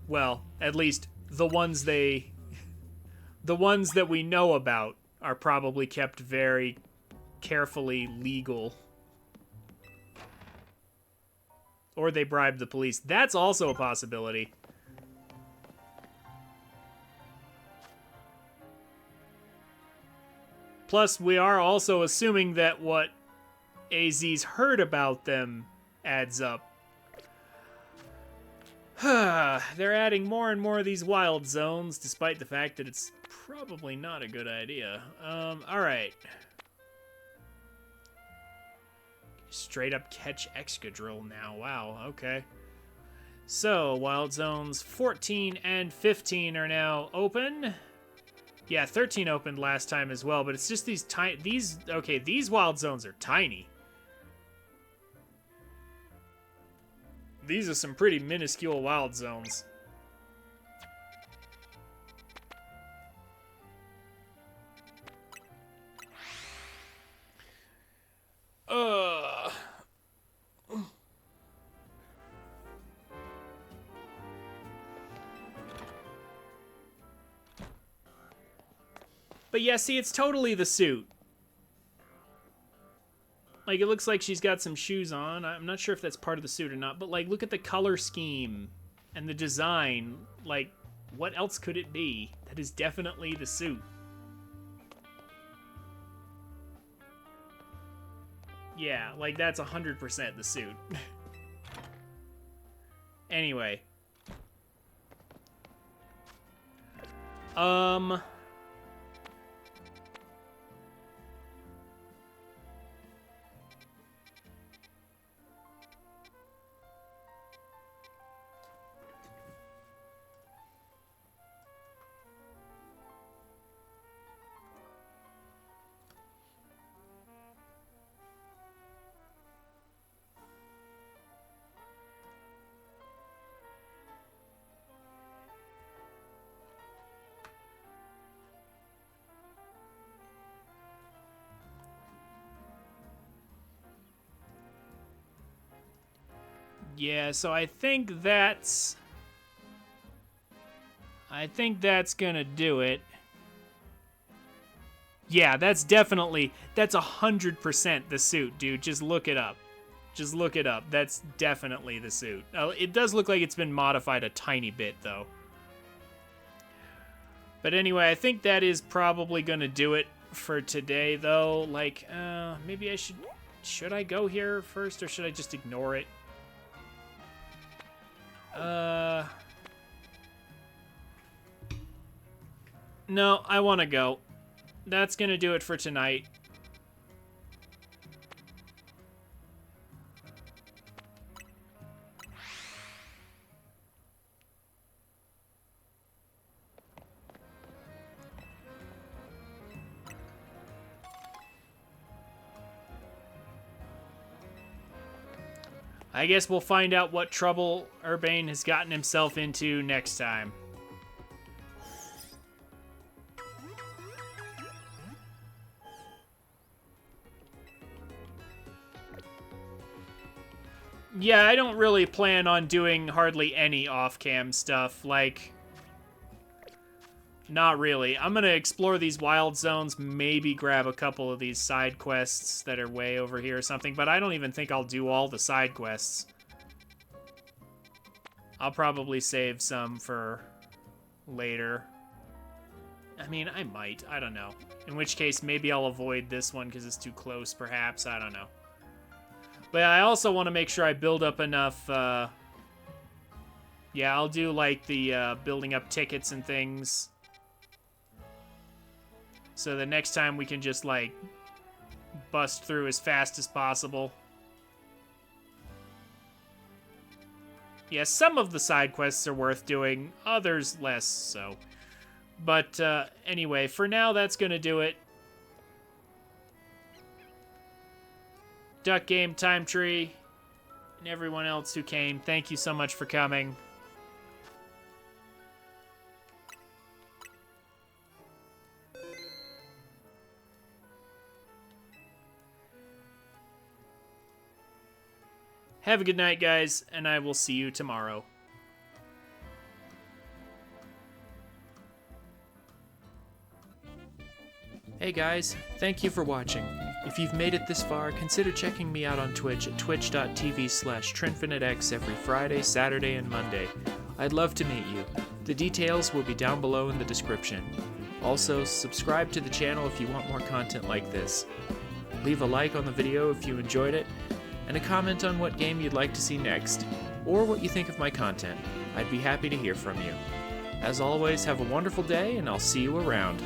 S1: Well, at least the ones that we know about are probably kept very carefully legal. Or they bribe the police. That's also a possibility. Plus, we are also assuming that what AZ's heard about them adds up. They're adding more and more of these wild zones, despite the fact that it's probably not a good idea. Alright. Straight up catch Excadrill now. Wow, okay. So, wild zones 14 and 15 are now open. Yeah, 13 opened last time as well, but it's just these these wild zones are tiny. These are some pretty minuscule wild zones. But yeah, see, it's totally the suit. Like, it looks like she's got some shoes on. I'm not sure if that's part of the suit or not, but, like, look at the color scheme and the design. Like, what else could it be? That is definitely the suit. Yeah, like, that's 100% the suit. Anyway. Yeah, so I think that's gonna do it. Yeah, that's 100% the suit, dude. Just look it up. Just look it up. That's definitely the suit. It does look like it's been modified a tiny bit, though. But anyway, I think that is probably gonna do it for today, though. Like, maybe I should I go here first, or should I just ignore it? No, I want to go. That's going to do it for tonight. I guess we'll find out what trouble Urbane has gotten himself into next time. Yeah, I don't really plan on doing hardly any off-cam stuff. Like, not really. I'm gonna explore these wild zones, maybe grab a couple of these side quests that are way over here or something, but I don't even think I'll do all the side quests. I'll probably save some for later. I mean, I might. I don't know. In which case, maybe I'll avoid this one because it's too close, perhaps. I don't know. But I also want to make sure I build up enough, yeah, I'll do, like, the, building up tickets and things. So the next time we can just, like, bust through as fast as possible. Yeah, some of the side quests are worth doing, others less so. But, anyway, for now, that's gonna do it. Duck Game, Time Tree, and everyone else who came, thank you so much for coming. Have a good night, guys, and I will see you tomorrow. Hey guys, thank you for watching. If you've made it this far, consider checking me out on Twitch at twitch.tv/TrinfiniteX every Friday, Saturday, and Monday. I'd love to meet you. The details will be down below in the description. Also, subscribe to the channel if you want more content like this. Leave a like on the video if you enjoyed it, and a comment on what game you'd like to see next, or what you think of my content. I'd be happy to hear from you. As always, have a wonderful day, and I'll see you around.